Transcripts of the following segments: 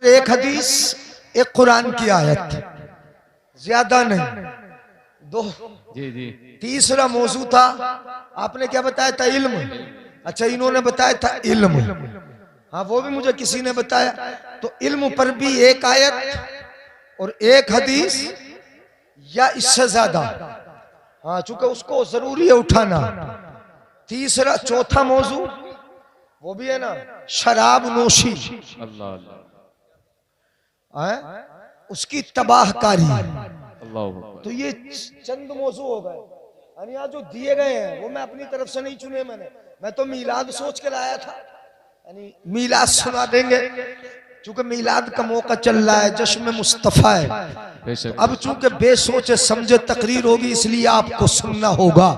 एक हदीस, एक कुरान की आयत, ज्यादा नहीं, दो। जी जी। तीसरा मौजू था, आपने क्या बताया था? इल्म। अच्छा, इन्होंने बताया था इल्म। हाँ, वो भी मुझे किसी ने बताया। तो इल्म पर भी एक आयत और एक हदीस या इससे ज्यादा। हाँ, चूंकि उसको जरूरी है उठाना। तीसरा, चौथा मौजू वो भी है ना, शराब नोशी, अल्लाह अल्लाह उसकी तबाहकारी। अल्लाह। तो ये चंद मौजू हो गए, यानी यहाँ जो दिए गए हैं वो मैं अपनी तरफ से नहीं चुने। मैं तो मीलाद सोच के लाया था, यानी मीलाद सुना देंगे। चूंकि मीलाद का मौका चल रहा है, जश्न मुस्तफा है, तो अब चूंकि बेसोचे समझे तकरीर होगी, इसलिए आपको सुनना होगा।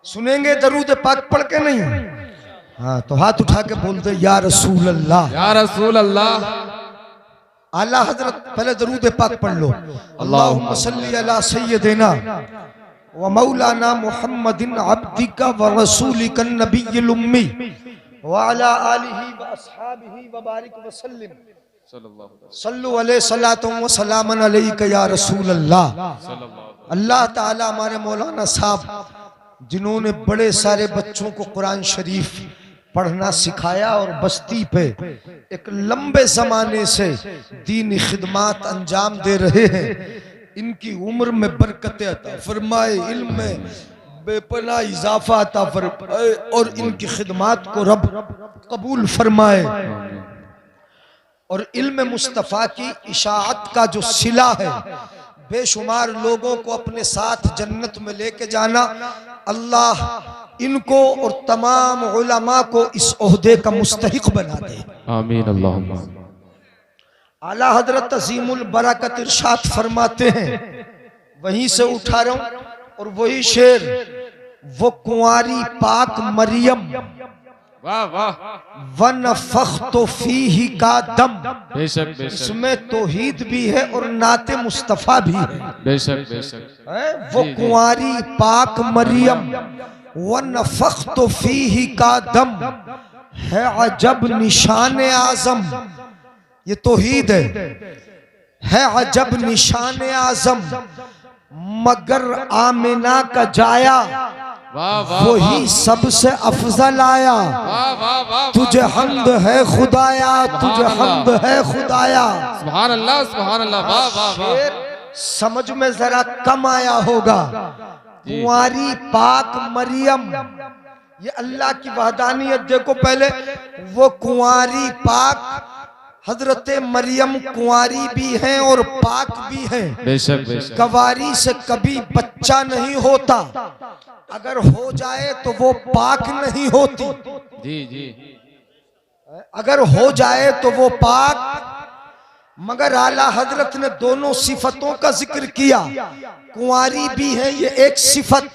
सुनेंगे दरूद पाक पढ़ के नहीं? हाँ, तो हाथ उठा के बोलते या रसूल अल्लाह, या रसूल अल्लाह। आला हजरत पहले दरूद पाक पढ़ लो। अल्लाहुम्मा सल्ली अला सय्यदिना व मौलाना मुहम्मदिन अब्दिका व रसूलिका नबिय्यिल उम्मी व अला आलिहि व अस्हाबिहि व बारिक व सल्लिम सल्लु अलैहि सलातु व सलामन अलैका या रसूल अल्लाह। अल्लाह ताला हमारे मौलाना साहब जिन्होंने बड़े सारे बच्चों को कुरान शरीफ पढ़ना सिखाया और बस्ती पे एक लंबे जमाने से दीनी खिदमात अंजाम दे रहे हैं, इनकी उम्र में बरकत अता फरमाए, इल्म में बेपनाह इजाफा अता फरमाए और इनकी खिदमात को रब कबूल फरमाए। और इल्म मुस्तफ़ा की इशाअत का जो सिला है, बेशुमार लोगों को अपने साथ जन्नत में लेके जाना, अल्लाह इनको और तमाम उलमा को इस ओहदे का मुस्तहिक बना दे। आमीन अल्लाहुम्मा। आला हजरत अजीमुल बरकत इरशाद फरमाते हैं, वहीं से उठा रहा हूं और वही शेर, वो कुंवारी पाक मरियम वाह वाह। वनफ़ख़्तु फ़ीही का दम। बेशक बेशक। इसमें तौहीद भी है और नाते मुस्तफ़ा भी है। बेशक बेशक। वो कुंवारी पाक मरियम वनफ़ख़्तु फ़ीही का दम है अजब निशान आज़म। ये तौहीद है अजब निशान आज़म, मगर आमिना का जाया वही सबसे अफजल आया। तुझे हम्द है खुदाया, तुझे हम्द है खुदाया। सुभान अल्लाह सुभान अल्लाह। वाह वाह वाह। समझ में जरा कम आया होगा। कुंवारी पाक मरियम, ये अल्लाह की वहदानियत देखो। पहले वो कुंवारी पाक, हजरत मरियम कुंवारी भी हैं और पाक भी हैं। बेशक बेशक। गवारी से कभी बच्चा नहीं होता, अगर हो जाए तो वो पाक नहीं होती। जी जी। अगर हो जाए तो वो पाक, मगर आला हजरत ने दोनों सिफतों का जिक्र किया। कुंवारी भी है ये एक सिफत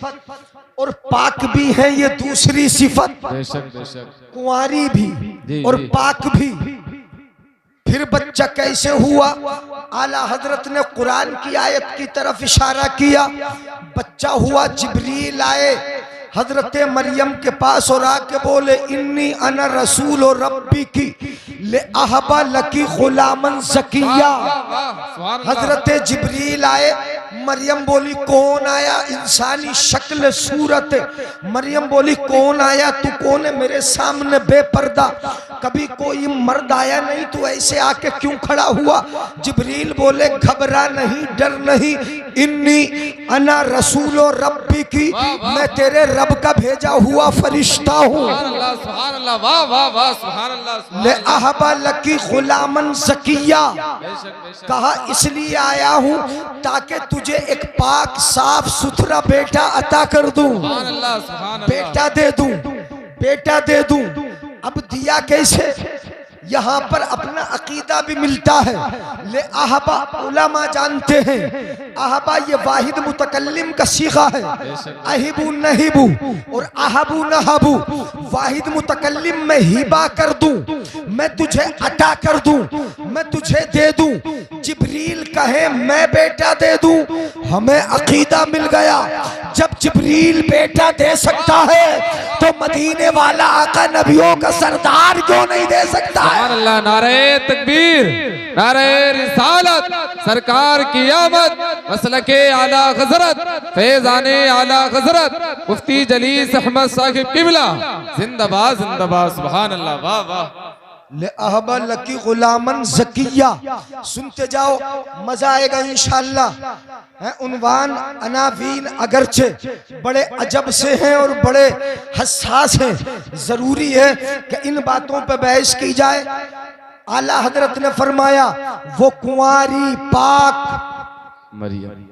और पाक भी है ये दूसरी सिफत। बेशक बेशक। कुंवारी भी और पाक भी। फिर बच्चा कैसे हुआ? आला हजरत ने कुरान की आयत की तरफ इशारा किया। बच्चा हुआ, जिब्रील आए हजरत मरियम के पास और आके बोले, इन्नी अना रसूल और रब्बी की ले अहबा लकी गुलामन ज़किया। हजरत जिब्रील आए, मरियम बोली कौन आया? इंसानी शक्ल सूरत। मरियम बोली कौन आया? तू कौन है मेरे सामने बेपर्दा? कभी कोई मर्द आया नहीं, तू ऐसे आके क्यों खड़ा हुआ? जिब्रील बोले घबरा नहीं, डर नहीं, इन्नी अना रसूल और रब्बी की, मैं तेरे रब का भेजा हुआ फरिश्ता हूँ। ले अहबा लकी गुलामन ज़किया। कहा इसलिए आया हूँ ताकि तुझे एक पाक साफ सुथरा बेटा अता कर दूं, बेटा दे दूं, बेटा दे दूं। अब दिया कैसे? यहाँ पर अपना अकीदा भी मिलता है। ले अहबा, उलमा जानते हैं अहबा ये वाहिद मुतकल्लिम का सीगा है। अहिबू नहिबू और अहबू नहबू, वाहिद मुतकल्लिम में हिबा कर दूं, मैं तुझे अता कर दूं, मैं तुझे दे दूं। जिब्रील कहे मैं बेटा दे दूं, हमें अकीदा मिल गया। जब जिब्रील बेटा दे सकता है तो मदीने वाला आका नबियों का सरदार क्यों नहीं दे सकता है? सुभान अल्लाह, नारे तकबीर, नारे रिसालत, सरकार की आमद, मसलके आला हजरत, फैजाने आला हजरत, मुफ्ती जलीस अहमद साहिब किबला, जिंदाबाद जिंदाबाद। सुभान अल्लाह, वाह वाह। ले अहबा लकी गुलामन ज़किया, सुनते जाओ, मजा आएगा इंशाअल्लाह। है उन्वान अनावीन अगरचे बड़े अजब से हैं और बड़े हसास हैं, जरूरी है कि इन बातों पर बहस की जाए। आला हजरत ने फरमाया वो कुंवारी पाक मरियम,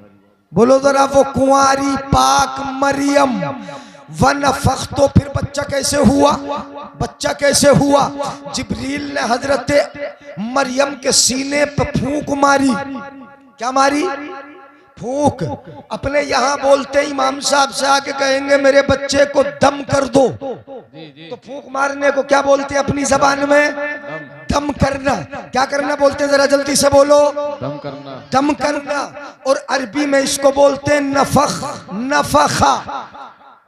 बोलो जरा, वो कुंवारी पाक मरियम वनफख, तो फिर बच्चा कैसे हुआ? बच्चा कैसे हुआ? जिब्रील ने हजरत मरियम के सीने पे फूंक मारी। क्या मारी? फूंक। अपने यहाँ बोलते इमाम साहब से आके कहेंगे मेरे बच्चे को दम कर दो, तो फूंक मारने को क्या बोलते हैं अपनी जबान में? दम करना। क्या करना बोलते हैं, जरा जल्दी से बोलो। दम करना, दम करना। और अरबी में इसको बोलते हैं नफख, नफखा।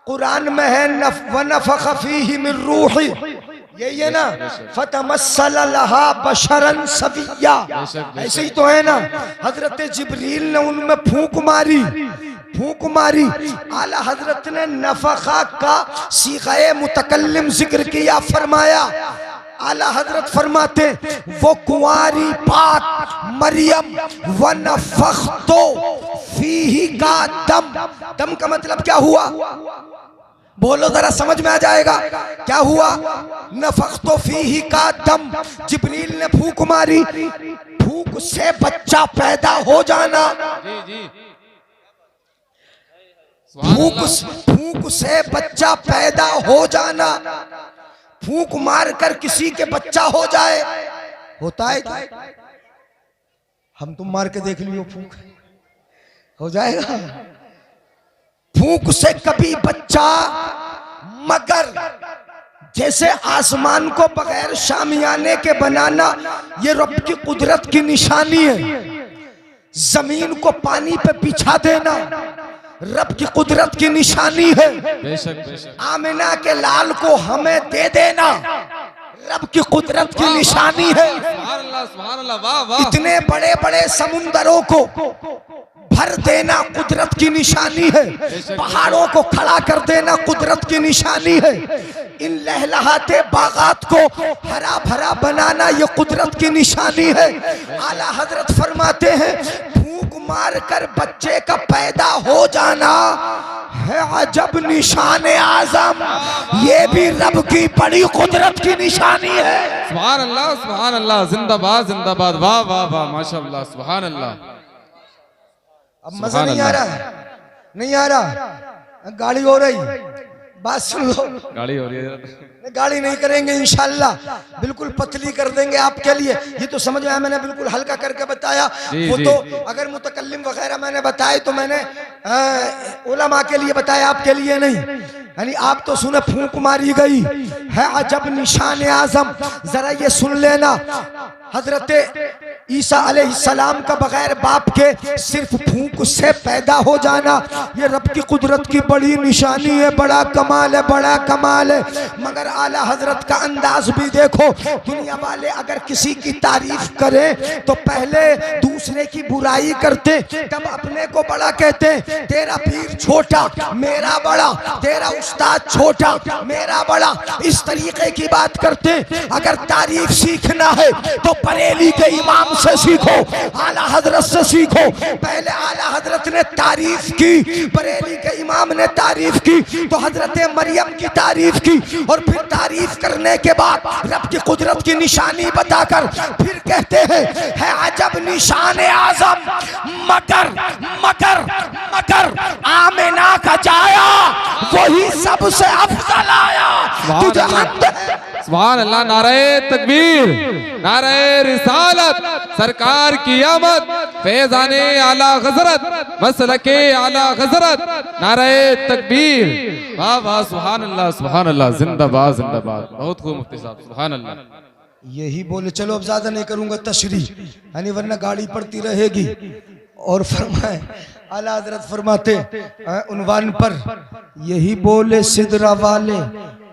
कुरान में है वनफख फीही मिन रूही, यही है ना, फतमस्सल लहा बशरन सविया, ऐसे ही तो है ना। हजरत जिब्रील ने उनमें फूंक मारी, फूंक मारी। आला हजरत ने नफखा का सीग़े मुतकल्लिम जिक्र किया, फरमाया, आला हजरत फरमाते वो कुंवारी पाक मरियम वनफख्तो फीही का दम। दम का मतलब क्या हुआ? बोलो जरा, समझ में आ जाएगा क्या हुआ? नफख्तो फीही का दम। जिब्रील ने फूंक मारी, फूंक से बच्चा पैदा हो जाना। जी जी, फूंक से बच्चा पैदा हो जाना। फूंक मार कर किसी के बच्चा हो जाए, होता है? हम तुम मार के देख लियो, फूंक हो जाएगा? फूंक से कभी बच्चा, मगर जैसे आसमान को बगैर शामियाने के बनाना ये रब की कुदरत की निशानी है, जमीन को पानी पे बिछा देना रब की कुदरत की निशानी है, बेशक बेशक। आमिना के लाल को हमें दे देना रब की कुदरत की निशानी है। सुभान अल्लाह, सुभान अल्लाह, वाह वाह। इतने बड़े बड़े समुंदरों को भर देना कुदरत की निशानी है, पहाड़ों को खड़ा कर देना कुदरत की निशानी है, इन लहलहाते बागात को हरा भरा बनाना ये कुदरत की निशानी है। आला हजरत फरमाते हैं फूंक मार कर बच्चे का पैदा हो जाना है अजब निशान आजम, ये भी रब की बड़ी कुदरत की निशानी है। सुभान अल्लाह, सुभान अल्लाह, जिंदाबाद जिंदाबाद, वाह वाह वाह, माशाअल्लाह, सुभान अल्लाह। अब मजा नहीं आ रहा? नहीं आ रहा? गाड़ी हो रही, बात सुन लो। गाड़ी हो रही है, गाड़ी नहीं करेंगे इंशाल्लाह, बिल्कुल पतली कर देंगे आपके लिए। ये तो समझ में आया, मैंने बिल्कुल हल्का करके बताया। वो तो अगर मुतकल्लिम वगैरह मैंने बताए तो मैंने उलमा के लिए बताया, आपके लिए नहीं। यानी आप तो सुने फूंक मारी गई है अजब निशान आजम। जरा ये सुन लेना, हजरत ईसा अलैहिस्सलाम का बगैर बाप के सिर्फ फूंक से पैदा हो जाना ये रब की कुदरत की बड़ी निशानी है, बड़ा कमाल है, बड़ा कमाल है। मगर आला हजरत का अंदाज भी देखो, दुनिया वाले अगर किसी की तारीफ करें तो पहले दूसरे की बुराई करते, तब अपने को बड़ा कहते, तेरा पीर छोटा मेरा बड़ा, तेरा उस्ताद छोटा मेरा बड़ा, इस तरीके की बात करते। अगर तारीफ सीखना है तो बरेली के इमाम से सीखो, आला हजरत से सीखो। पहले आला हजरत ने तारीफ की, बरेली के इमाम ने तारीफ की, तो हजरत मरियम की तारीफ की, और फिर तारीफ करने के बाद रब की कुदरत की निशानी बताकर फिर कहते हैं है अजब निशान आजम। मगर मगर मगर आमिना का जाया वही सबसे अफजल आया। तुझे सुभान अल्लाह, नारे तकबीर, नारे रिसालत, सरकार की आमद, फैजाने आला हजरत, मसलके आला हजरत, नारे तकबीर, वाह वाह, सुभान अल्लाह, सुभान अल्लाह, जिंदाबाद जिंदाबाद। बहुत खूब मुफ्ती साहब, सुभान अल्लाह। यही बोले, चलो अब ज्यादा नहीं करूंगा तशरीह, यानी वरना गाड़ी पड़ती रहेगी। और फरमाए आला हजरत फरमाते उन्वान पर, यही बोले सिदरा वाले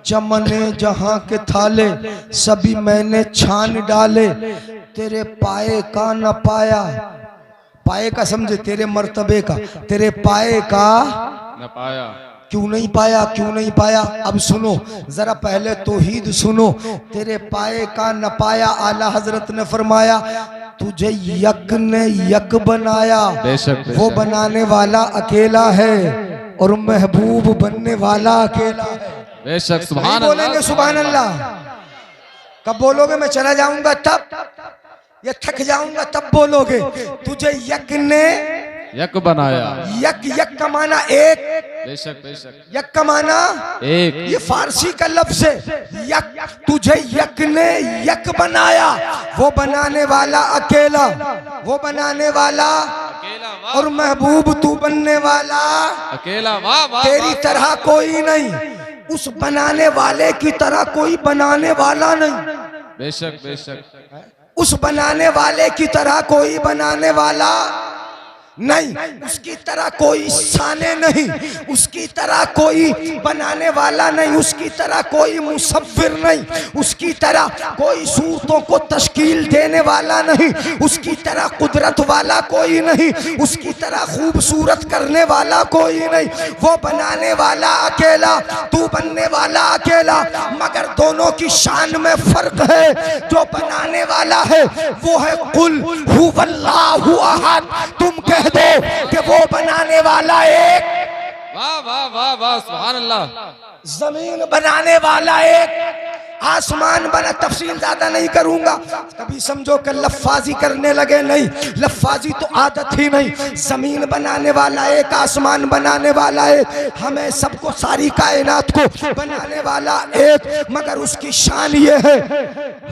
चमने जहां के थाले, सभी मैंने छान डाले, तेरे पाए का न पाया। पाए का समझे, तेरे मर्तबे का, तेरे पाए का न पाया। क्यों नहीं पाया, क्यों नहीं पाया? अब सुनो जरा, पहले तौहीद सुनो। तेरे पाए का न पाया, आला हजरत ने फरमाया तुझे यक ने यक बनाया। बेशक, वो बनाने वाला अकेला है और महबूब बनने वाला अकेला है। बेशक, सुभान नहीं बोलेंगे अल्लाह। सुभान अल्लाह? कब बोलोगे? मैं चला जाऊंगा तब, या थक जाऊंगा तब बोलोगे। तुझे यक ने यक बनाया। यक, यक का माना एक, बेशक बेशक, यक का माना एक। ये फारसी का लफ्ज है यक। तुझे यक ने यक बनाया, वो बनाने वाला अकेला, वो बनाने वाला अकेला, वाह। और महबूब तू बनने वाला अकेला, वाह वाह। तेरी तरह कोई नहीं, उस बनाने वाले की तरह कोई बनाने वाला नहीं। बेशक बेशक, उस बनाने वाले की तरह कोई बनाने वाला नहीं, उसकी तरह कोई शाने नहीं, उसकी तरह कोई बनाने वाला नहीं, उसकी तरह कोई मुसव्विर नहीं, उसकी तरह कोई सूरतों को तश्कील देने वाला नहीं, उसकी तरह कुदरत वाला कोई नहीं, उसकी तरह खूबसूरत करने वाला कोई नहीं। वो बनाने वाला अकेला, तू बनने वाला अकेला, मगर दोनों की शान में फर्क है। जो बनाने वाला है वो है कुल हुवल्लाहु अहद। तुम कह दो कि वो बनाने वाला एक, वाह वाह वाह वाह, सुभान अल्लाह। जमीन बनाने वाला एक, आसमान बना। तफसील ज्यादा नहीं करूंगा, कभी समझो कि लफ्फाजी करने लगे, नहीं, लफ्फाजी तो आदत ही नहीं। जमीन बनाने वाला एक, आसमान बनाने वाला एक, हमें सबको, सारी कायनात को बनाने वाला एक, मगर उसकी शान ये है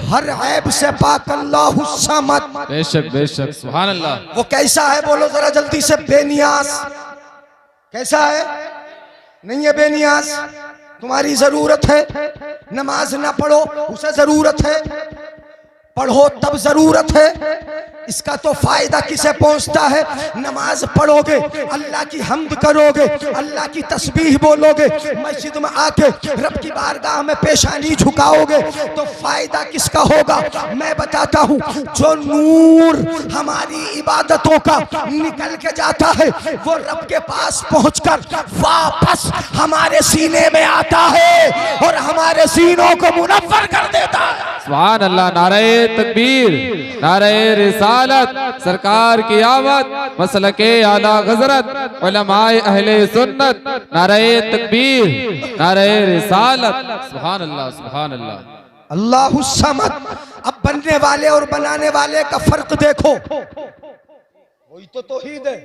हर ऐब से पाक अल्लाहु समद। बेशक बेशक, सुभान अल्लाह। वो कैसा है बोलो जरा जल्दी से? बेनियाज। कैसा है? नहीं है बेनियाज। तुम्हारी जरूरत है, नमाज ना पढ़ो उसे जरूरत है, पढ़ो तब जरूरत है। इसका तो फायदा किसे पहुंचता है? नमाज पढ़ोगे, अल्लाह की हम्द करोगे, अल्लाह की तस्बीह बोलोगे, मस्जिद में आके रब की बारगाह में पेशानी झुकाओगे, तो फायदा किसका होगा? मैं बताता हूँ, जो नूर हमारी इबादतों का निकल के जाता है वो रब के पास पहुंचकर वापस हमारे सीने में आता है और हमारे सीनों को मुनव्वर कर देता है। सुभान अल्लाह। नारे तकबीर, नारे रिसालत, सरकार की आमद, मसलके आला हज़रत, उलमाए अहले सुन्नत। नारे तकबीर, नारे रिसालत, सुभान अल्लाह सुभान अल्लाह। अल्लाहु समद। अब बनने वाले और बनाने वाले का फर्क देखो, वही तो तौहीद है।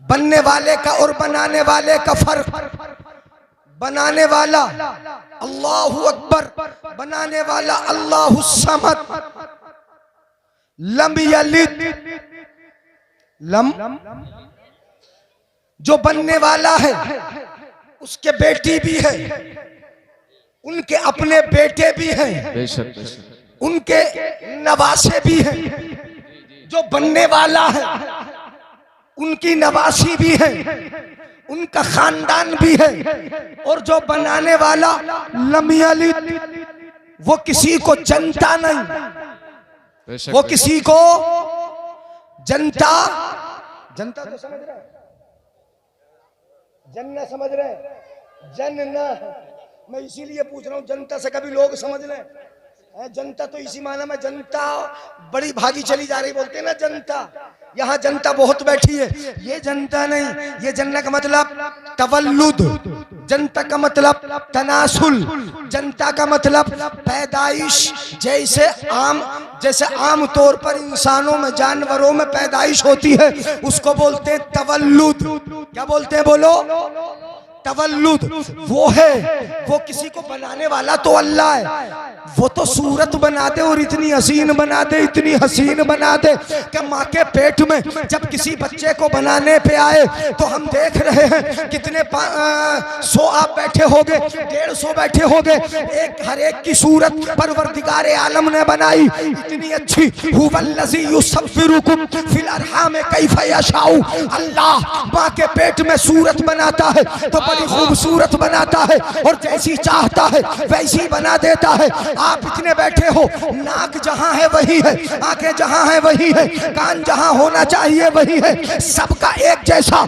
बनने वाले का और बनाने वाले का फर्क। बनाने वाला अल्लाहु अकबर, बनाने वाला अल्लाहु समद। लम यलिद, लम, जो बनने वाला है उसके बेटी भी है, उनके अपने बेटे भी हैं, बेशक बेशक, उनके नवासे भी हैं। जो बनने वाला है उनकी नवासी भी है, उनका खानदान भी है। और जो बनाने वाला लम यलिद, वो किसी को जनता नहीं, बेशक, वो किसी को जनता, जनता तो समझ रहे, जन्ना समझ रहे, जन्ना। मैं इसीलिए पूछ रहा हूँ, जनता से कभी लोग समझ लें। जनता तो इसी माना में, जनता बड़ी भागी चली जा रही, बोलते हैं ना जनता, यहाँ जनता बहुत बैठी है। ये जनता नहीं, ये जन्ना का मतलब तवल्लुद, जनता का मतलब तनासुल, जनता का मतलब पैदाइश। जैसे आम तौर पर इंसानों में, जानवरों में पैदाइश होती है, उसको बोलते हैं तवल्लुद। क्या बोलते हैं बोलो? तवल्लुद वो है, वो किसी को बनाने वाला तो अल्लाह है। वो तो सूरत बना दे और इतनी हसीन बना दे, इतनी हसीन बना दे कि माँ के पेट में जब किसी बच्चे को बनाने पे आए तो हम देख रहे हैं कितने 100 आप बैठे होगे, 150 बैठे होगे, एक हर एक की सूरत परवरदिगार आलम ने बनाई इतनी अच्छी। हुवल्लज़ी युसव्विरुकुम फिल अरहाम कैफ़ यशाउ। अल्लाह माँ के पेट में सूरत बनाता है तो बड़ी खूबसूरत बनाता है और जैसी चाहता है वैसी बना देता है। आप इतने बैठे हो, नाक जहां है वही है, आंखें जहां है वही है, कान जहां होना चाहिए वही है, सबका एक जैसा,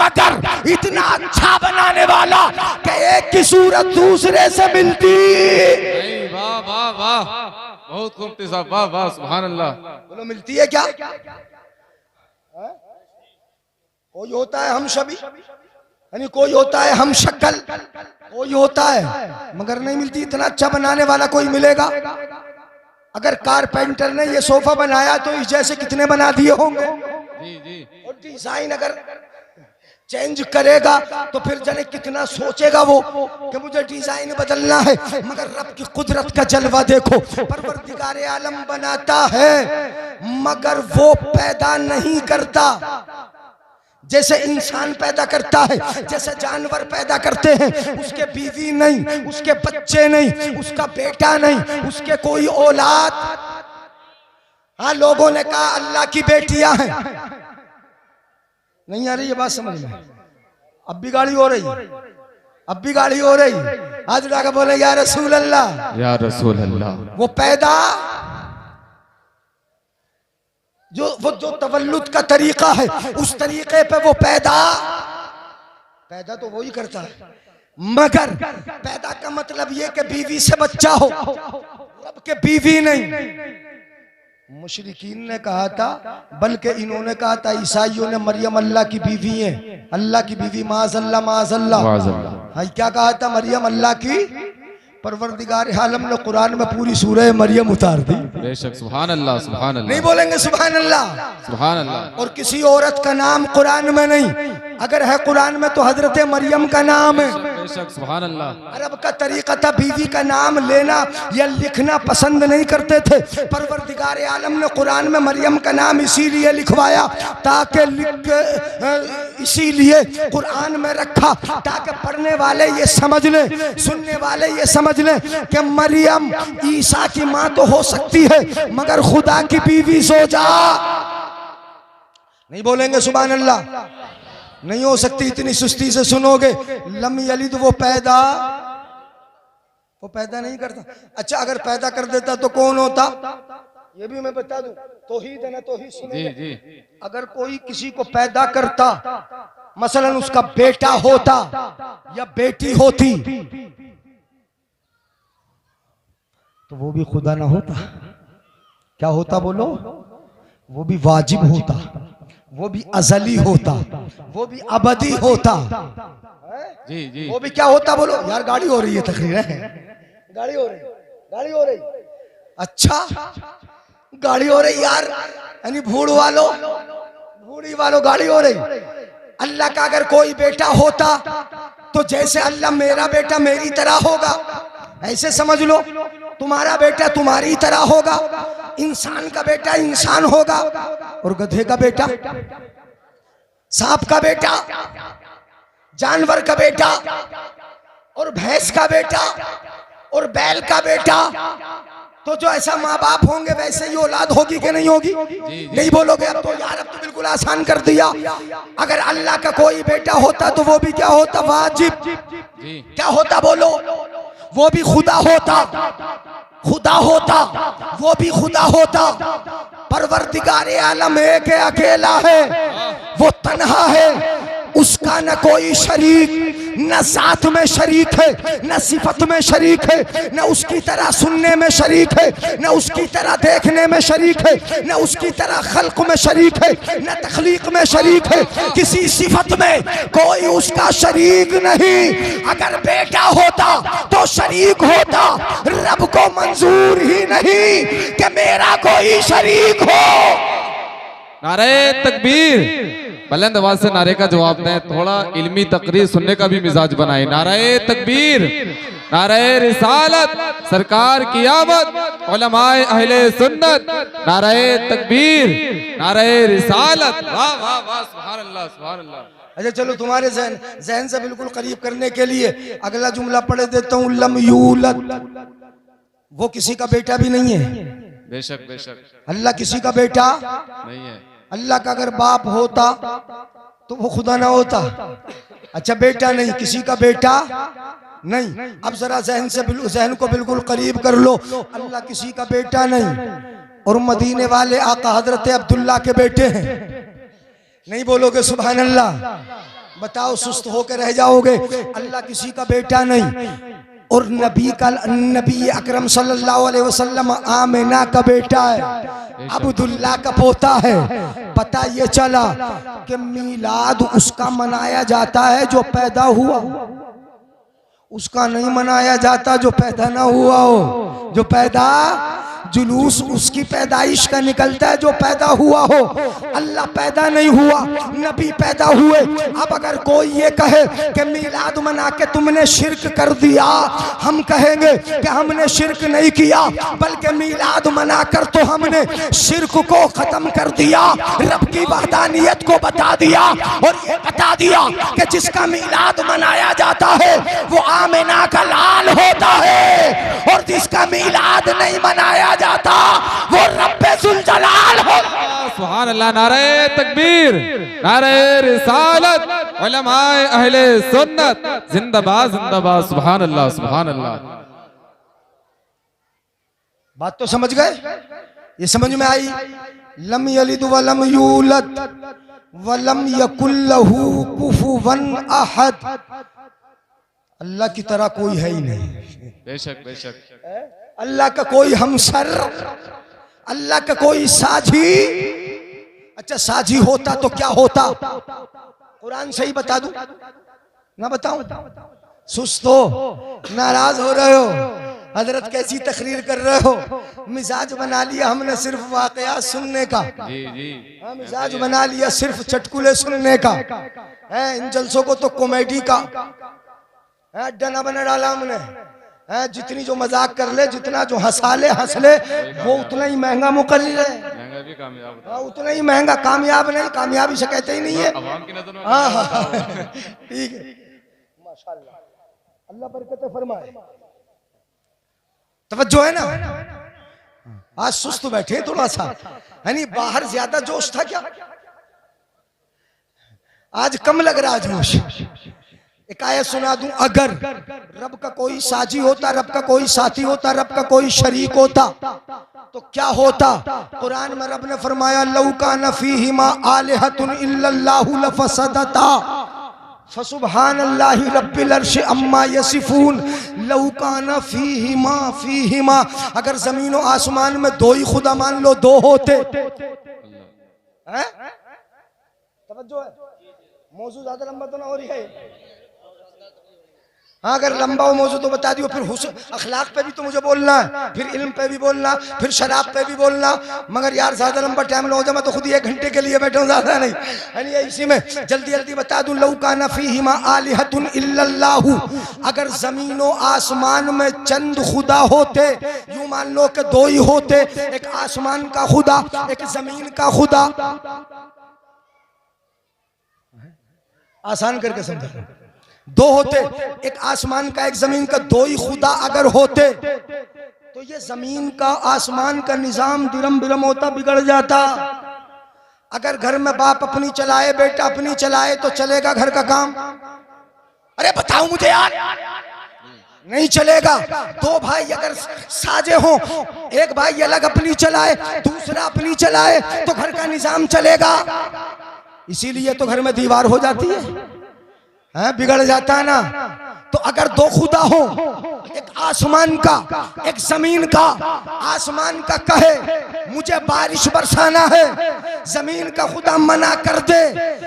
मगर इतना अच्छा बनाने वाला कि एक की सूरत दूसरे से मिलती। वाह वाह वाह, बहुत खूबसूरत साहब, वाह वाह, सुभान अल्लाह। बोलो मिलती है क्या? कोई होता है हम सभी, यानी कोई होता है हम शक्ल, कोई होता है मगर नहीं मिलती। इतना अच्छा बनाने वाला कोई मिलेगा? अगर कारपेंटर ने ये सोफा बनाया तो इस जैसे कितने बना दिए होंगे। जी जी। और डिजाइन अगर चेंज करेगा तो फिर जाने कितना सोचेगा वो कि मुझे डिजाइन बदलना है। मगर रब की कुदरत का जलवा देखो, परवरदिगार आलम बनाता है मगर वो पैदा नहीं करता। जैसे इंसान पैदा करता है, जैसे जानवर पैदा करते हैं, उसके बीवी नहीं, उसके बच्चे नहीं, उसका बेटा नहीं, उसके कोई औलाद। हाँ, लोगों ने कहा अल्लाह की बेटियां हैं। नहीं आ रही ये बात समझ में? अब भी गाड़ी हो रही, अब भी गाड़ी हो रही। आज उठा के बोले या रसूल अल्लाह, या रसूल अल्लाह। वो पैदा जो तवल्लुद का तरीका है, उस तरीके पे वो पैदा तो वही करता है, मगर पैदा का मतलब ये कि बीवी से बच्चा हो, रब के बीवी नहीं। मुशरिकीन ने कहा था, बल्कि इन्होंने कहा था, ईसाइयों ने मरियम अल्लाह की बीवी है, अल्लाह की बीवी, माज़अल्लाह माज़अल्लाह। हाँ, क्या कहा था? मरियम अल्लाह की। परवरदिगार आलम ने कुरान में पूरी सूरह मरियम उतार दी। बेशक, सुभान अल्लाह, सुभान अल्लाह। नहीं बोलेंगे सुभान अल्लाह? सुभान अल्लाह। और किसी औरत का नाम कुरान में नहीं, अगर है कुरान में तो हजरत मरियम का नाम है। बेशक, सुभान अल्लाह। अरब का तरीका था बीवी का नाम लेना या लिखना पसंद नहीं करते थे। परवरदिगार आलम ने कुरान में मरियम का नाम इसीलिए लिखवाया ताकि इसीलिए कुरान में रखा ताकि पढ़ने वाले ये समझ ले, सुनने वाले ये समझ ले कि मरियम ईसा की माँ तो हो सकती है मगर खुदा की बीवी सो जा। नहीं बोलेंगे सुभान अल्लाह? नहीं हो सकती। इतनी सुस्ती से सुनोगे, लम यलिद वो पैदा नहीं करता। अच्छा, अगर पैदा कर देता तो कौन होता? ये भी मैं बता दूं, तौहीद है ना, तौहीद सुनेंगे। जी जी। अगर कोई किसी को पैदा करता, मसलन उसका बेटा होता या बेटी होती, तो वो भी खुदा ना होता। क्या होता बोलो? वो भी वाजिब होता, वो भी अजली होता, वो भी अबदी होता। जी जी। वो भी क्या होता बोलो? यार गाड़ी हो रही है, तकरीर है, गाड़ी हो रही, गाड़ी हो रही। अच्छा, गाड़ी हो रही यार, यानी बूढ़ी वालों गाड़ी हो रही। अल्लाह का अगर कोई बेटा होता तो जैसे अल्लाह मेरा बेटा मेरी तरह होगा, ऐसे समझ लो। तुम्हारा बेटा तुम्हारी तरह होगा, इंसान का बेटा इंसान होगा, और गधे का बेटा, सांप का बेटा, जानवर का बेटा, और भैंस का बेटा, और बैल का बेटा। तो जो ऐसा माँ बाप होंगे वैसे ही औलाद होगी कि नहीं होगी? नहीं बोलोगे? अब तो यार, अब तो बिल्कुल आसान कर दिया। अगर अल्लाह का कोई बेटा होता तो वो भी क्या होता? वाजिब। क्या होता बोलो? वो भी खुदा होता, वो भी खुदा होता। परवरदिगार आलम एक है, अकेला है, वो तन्हा है, उसका न कोई शरीक, न साथ में शरीक है, न सिफत में शरीक है, न उसकी तरह सुनने में शरीक है, न उसकी तरह देखने में शरीक है, न उसकी तरह खल्क में शरीक है, न तख्लीक में शरीक है। किसी सिफत में कोई उसका शरीक नहीं। अगर बेटा होता तो शरीक होता। रब को मंजूर ही नहीं कि मेरा कोई शरीक हो। नारे तकबीर। बुलंद आवाज से नारे का जवाब दें, थोड़ा इल्मी तकरीर सुनने का भी मिजाज बनाए। नारे तकबीर, नारे रिसालत, सरकार की आमद, उलमाए अहले सुन्नत। नारे तकबीर, नारे रिसालत। वाह वाह वाह, सुभान अल्लाह सुभान अल्लाह। अच्छा चलो, तुम्हारे जहन से बिल्कुल करीब करने के लिए अगला जुमला पढ़ देता हूँ। लम यूलद, वो किसी का बेटा भी नहीं है। बेशक बेशक, अल्लाह किसी का बेटा नहीं है। अल्लाह का अगर बाप होता तो वो खुदा ना होता। अच्छा, बेटा नहीं, किसी का बेटा नहीं। अब जरा जहन को बिल्कुल करीब कर लो। अल्लाह किसी का बेटा नहीं, और मदीने वाले आका हजरत अब्दुल्ला के बेटे हैं। नहीं बोलोगे सुभान अल्लाह? बताओ, सुस्त होकर रह जाओगे। अल्लाह किसी का बेटा नहीं, और नबी अकरम सल्लल्लाहु अलैहि वसल्लम आमिना का बेटा है, अब्दुल्ला का पोता है। पता ये चला कि मीलाद उसका मनाया जाता है जो पैदा हुआ, उसका नहीं मनाया जाता जो पैदा ना हुआ हो। जो पैदा, जुलूस उसकी पैदाइश का निकलता है जो पैदा हुआ हो। अल्लाह पैदा नहीं हुआ, नबी पैदा हुए। अब अगर कोई ये कहे कि मीलाद मना के तुमने शिर्क कर दिया, हम कहेंगे कि हमने शिर्क नहीं किया, बल्कि मीलाद मनाकर तो हमने शिर्क को खत्म कर दिया, रब की वहदानियत को बता दिया, और ये बता दिया कि जिसका मीलाद मनाया जाता है वो आमिना का लाल होता है, और जिसका मीलाद नहीं मनाया जाता वो रब्बे जुल जलाल होता। सुभान अल्लाह। नारे तकबीर, नारे रिसालत, उलमाए अहले सुन्नत, जिंदाबाद जिंदाबाद। सुभान अल्लाह सुभान अल्लाह। बात तो समझ गए? ये समझ में आई? लम यलिद वलम यूलद वलम यकुल लहू कुफुवन अहद। अल्लाह की तरह कोई है ही नहीं। बेशक बेशक, अल्लाह का कोई हमसर, अल्लाह का कोई साझी। अच्छा, साझी होता तो क्या होता? कुरान सही बता दूं ना बताऊं? सुस्त हो, नाराज हो रहे हो, हजरत कैसी तकरीर कर रहे हो? मिजाज बना लिया हमने सिर्फ वाकया सुनने का। जी जी, हाँ, मिजाज बना लिया सिर्फ चटकुले सुनने का। है, इन जलसों को तो कॉमेडी का अड्डा ना बना डाला हमने। जितनी जो मजाक कर ले, जितना जो हंसा ले हंस ले, वो उतना ही महंगा मुकर्रिर है। महंगा भी कामयाब, हाँ, उतना ही महंगा। कामयाब नहीं, कामयाबी से कहते ही नहीं है। अवाम की नजर में हाँ, ठीक है, माशाल्लाह, अल्लाह बरकत फरमाए। तवज्जो है ना? आज सुस्त बैठे थोड़ा सा, यानी बाहर ज्यादा जोश था क्या? आज कम लग रहा जोश। एक आयत सुना दूं, अगर रब का कोई साजी होता, रब का कोई साथी होता, रब का कोई शरीक होता तो क्या होता? कुरान में रब ने फरमाया, लौ कान फीहिमा आलिहतुन इल्लल्लाहु लफसदता फसुब्हानल्लाहि रब्बिल अर्शि अम्मा यसिफून। लौ कान फीहिमा, अगर जमीन और आसमान में दो ही खुदा मान लो, दो होते। हैं? तवज्जो है, मौजूद ज्यादा लंबा तो ना हो रही है। हाँ, अगर लंबा हो मौजूद तो बता दियो। फिर अखलाक पे भी तो मुझे बोलना है, फिर इल्म पे भी बोलना, फिर शराब पे भी बोलना। मगर यार ज्यादा लंबा टाइम ना हो जाए, मैं तो खुद ही 1 घंटे के लिए बैठा हूँ, ज्यादा नहीं। यानी इसी में जल्दी जल्दी बता दूं, लौ कान फीहिमा आलिहतुन इल्लल्लाहु, अगर जमीनों आसमान में चंद खुदा होते, यूं मान लो कि 2 ही होते, एक आसमान का खुदा, एक जमीन का खुदा। आसान करके समझा, 2 होते, एक आसमान का एक जमीन का, 2 ही खुदा अगर होते तो ये जमीन का आसमान का निजाम दिरम बिरम होता, बिगड़ जाता। अगर घर में बाप अपनी चलाए, बेटा अपनी चलाए तो चलेगा घर का काम? अरे बताओ मुझे यार, नहीं चलेगा। 2 भाई अगर साजे हों, एक भाई अलग अपनी चलाए, दूसरा अपनी चलाए, तो घर का निजाम चलेगा? इसीलिए तो घर में दीवार हो जाती है, बिगड़ जाता है ना। तो अगर 2 खुदा हो, एक आसमान का एक जमीन का, आसमान का कहे मुझे बारिश बरसाना है, जमीन का खुदा मना कर दे,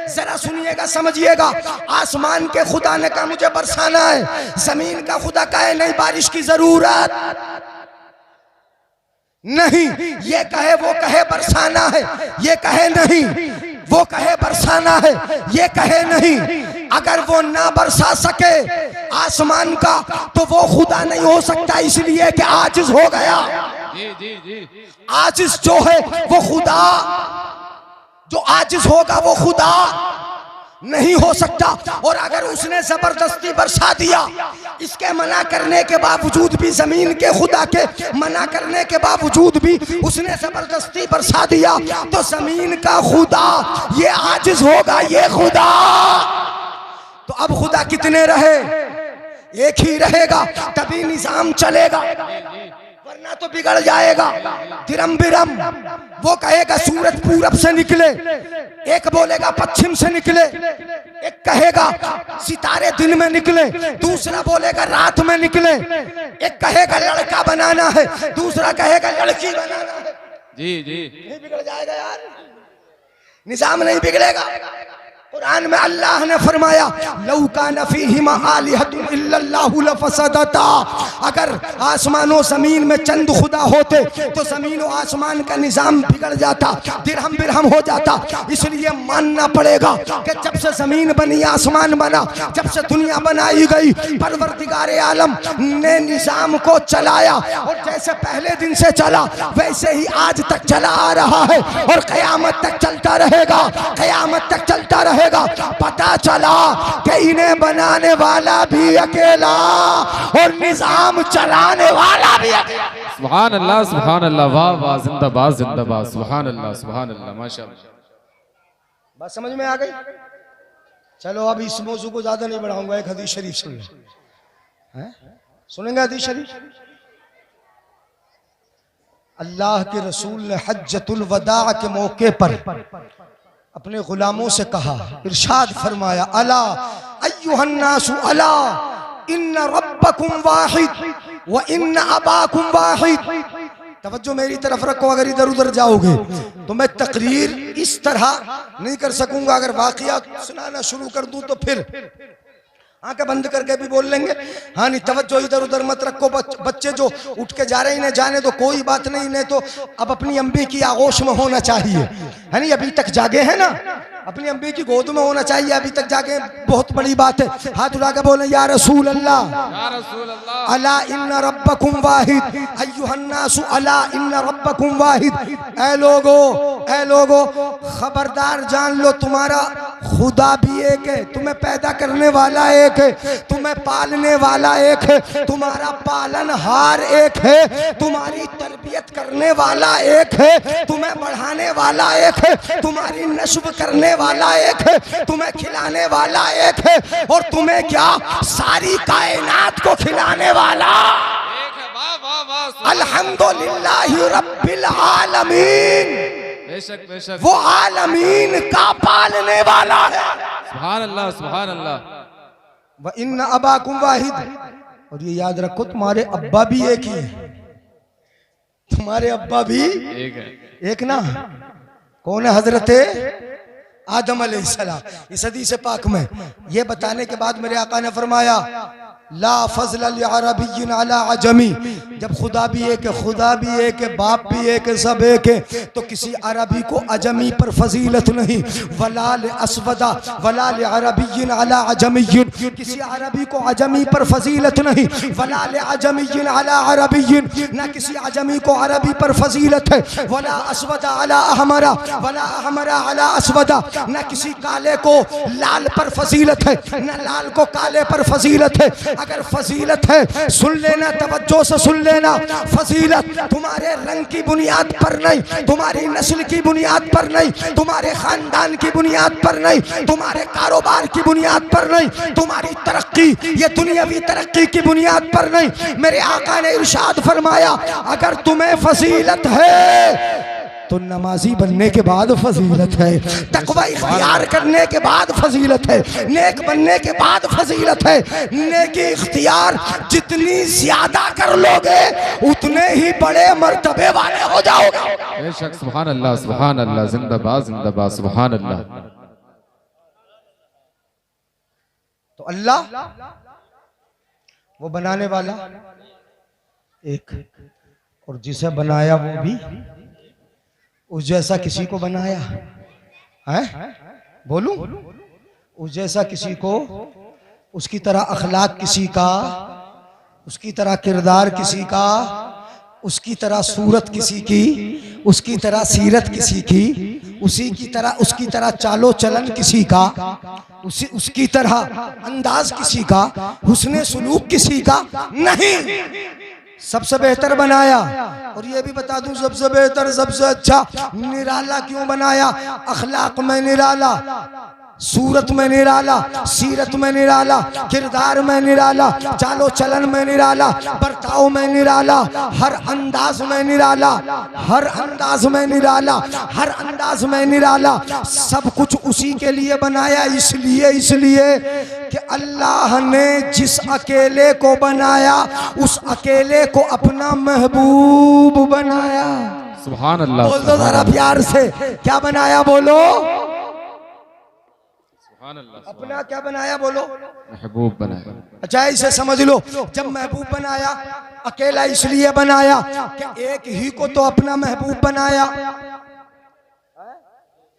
जरा सुनिएगा समझिएगा, आसमान के खुदा ने कहा मुझे बरसाना है, जमीन का खुदा कहे नहीं बारिश की जरूरत नहीं, ये कहे वो कहे बरसाना है, ये कहे नहीं, वो कहे बरसाना है, ये कहे नहीं। अगर वो ना बरसा सके आसमान का तो वो खुदा नहीं हो सकता, इसलिए कि आजिज हो गया। जी जी जी। आजिज जो है वो खुदा, जो आजिज होगा वो खुदा नहीं हो सकता। और अगर उसने जबरदस्ती बरसा दिया, इसके मना करने के बावजूद भी, जमीन के खुदा के मना करने के बावजूद भी उसने जबरदस्ती बरसा दिया, तो जमीन का खुदा ये आजिज होगा, ये खुदा। तो अब खुदा कितने रहे? एक ही रहेगा, तभी निजाम चलेगा, वरना तो बिगड़ जाएगा। तिरम बिरम, वो कहेगा सूरज पूरब से निकले, एक बोलेगा पश्चिम से निकले, एक कहेगा सितारे दिन में निकले, दूसरा बोलेगा रात में निकले, एक कहेगा लड़का बनाना है, दूसरा कहेगा लड़की बनाना है। जी जी। नहीं बिगड़ जाएगा यार, निजाम नहीं बिगड़ेगा। कुरान में अल्लाह ने फरमाया लौ कान फीहिमा आलिहतुन इल्लल्लाहु लफसदता, अगर आसमानों जमीन में चंद खुदा होते तो जमीन और आसमान का निजाम बिगड़ जाता, दिरहम बिरहम हो जाता। इसलिए मानना पड़ेगा कि जब से जमीन बनी, आसमान बना, जब से दुनिया बनाई गई, परवरदिगार आलम ने निजाम को चलाया, और जैसे पहले दिन से चला वैसे ही आज तक चला आ रहा है, और कयामत तक चलता रहेगा, कयामत तक चलता रहेगा। पता चला कि इन्हें बनाने वाला भी अकेला और निजाम चलाने वाला भी अकेला। सुभान अल्लाह, सुभान अल्लाह, वाह वाह, जिंदाबाद जिंदाबाद, सुभान अल्लाह, सुभान अल्लाह, माशाअल्लाह। बात समझ में आ गई? चलो अब इस मौजू को ज्यादा नहीं बढ़ाऊंगा, एक हदीस शरीफ सुन लें। सुनेंगे हदीस शरीफ? अल्लाह के रसूल ने हज्जतुल वदा के मौके पर अपने गुलामों से कहा, इरशाद फरमाया, अला अय्युहन्नासु अला इन्न रब्बकुम वाहिद व इन्न अबाकुम वाहिद। तवज्जो मेरी तरफ रखो, अगर इधर उधर जाओगे तो मैं तकरीर इस तरह नहीं कर सकूंगा। अगर वाकया सुनाना शुरू कर दूं तो फिर आंखें बंद करके भी बोल लेंगे। हाँ नहीं, तवज्जो इधर उधर मत रखो। बच्चे जो उठ के जा रहे हैं, इन्हें जाने दो, कोई बात नहीं। इन्हें तो अब अपनी अम्बी की आगोश में होना चाहिए, है नहीं? अभी तक जागे हैं ना, अपनी अम्बी की गोद में होना चाहिए, अभी तक जागे, बहुत बड़ी बात है। हाथ उठा के बोले या रसूल अल्लाह, या रसूल अल्लाह, अला इन्ना रब्बकुम वाहिद अय्युहन्नासु अला इन्ना रब्बकुम वाहिद। ऐ लोगो खबरदार जान लो, तुम्हारा खुदा भी एक है, तुम्हें पैदा करने वाला एक है, तुम्हें पालने वाला एक है, तुम्हारा पालनहार एक है, तुम्हारी तरबियत करने वाला एक है, तुम्हें बढ़ाने वाला एक है, तुम्हारी नस्ब करने वाला एक है, तुम्हें खिलाने वाला एक है, और तुम्हें क्या सारी कायनात को खिलाने वाला एक है। वाह वाह वाह, अल्हम्दुलिल्लाहि रब्बिल आलमीन। बेशक बेशक, वो आलमीन का पालने वाला है। सुभान अल्लाह, सुभान अल्लाह। व इन्न अबाकुम वाहिद, और ये याद रखो तुम्हारे अब्बा भी एक ही है, तुम्हारे अब्बा भी एक है, एक ना। कौन है? हजरते आदम अलैहिस्सलाम। इस हदीस पाक में ये बताने के बाद मेरे आका ने फरमाया ला फज़ल लिअरबिय्यिन अला अजमी, जब खुदा भी एक है, खुदा भी एक है, बाप भी एक है, सब एक है, तो किसी अरबी को अजमी पर फजीलत नहीं। वला लिअस्वदा वला लिअरबिय्यिन अला अजमिय्यिन, किसी अरबी को अजमी पर फजीलत नहीं। वला लिअजमिय्यिन अला अरबिय्यिन, ना किसी अजमी को अरबी पर फजीलत है। वला अस्वदा अला अहमरा वला अहमरा अला अस्वदा, ना किसी काले को लाल पर फजीलत है, ना लाल को काले पर फजीलत है। अगर फजीलत है, सुन लेना, तवज्जो से सुन लेना, फजीलत तुम्हारे रंग की बुनियाद पर नहीं, तुम्हारी नस्ल की बुनियाद पर नहीं, तुम्हारे खानदान की बुनियाद पर नहीं, तुम्हारे कारोबार की बुनियाद पर नहीं, तुम्हारी तरक्की ये दुनियावी तरक्की की बुनियाद पर नहीं। मेरे आका ने इरशाद फरमाया अगर तुम्हें फजीलत है तो नमाजी बनने के बाद फजीलत है, तकवा इख्तियार करने के बाद फजीलत है, नेक बनने के बाद फजीलत है। नेकी इख्तियार जितनी ज्यादा कर लोगे उतने ही बड़े मर्तबे वाले हो जाओगे। बेशक, सुभान अल्लाह, सुभान अल्लाह, जिंदाबाद जिंदाबाद, सुभान अल्लाह। तो अल्लाह वो बनाने वाला एक, और जिसे बनाया वो भी उस जैसा किसी को बनाया है। बोलूं, उस जैसा किसी को, उसकी तरह अखलाक किसी का, उसकी तरह किरदार किसी का, उसकी तरह सूरत किसी की, उसकी तरह सीरत किसी की, उसकी तरह चालो चलन किसी का, उसकी तरह अंदाज किसी का, हुस्ने सुलूक किसी का नहीं। सबसे बेहतर बनाया। और ये भी बता दूं, सबसे बेहतर सबसे अच्छा निराला क्यों बनाया? अखलाक में निराला, सूरत में निराला, सीरत में निराला, किरदार में निराला, चालो चलन में निराला, बर्ताव में निराला, हर अंदाज में निराला, हर अंदाज में निराला, हर अंदाज में निराला। सब कुछ उसी के लिए बनाया, इसलिए कि अल्लाह ने जिस अकेले को बनाया उस अकेले को अपना महबूब बनाया। सुभान अल्लाह। बोल दो जरा प्यार से, क्या बनाया? बोलो। अपना क्या बनाया? बोलो। महबूब बनाया। अच्छा, इसे समझ लो, जब महबूब बनाया अकेला इसलिए बनाया कि एक ही को तो अपना महबूब बनाया,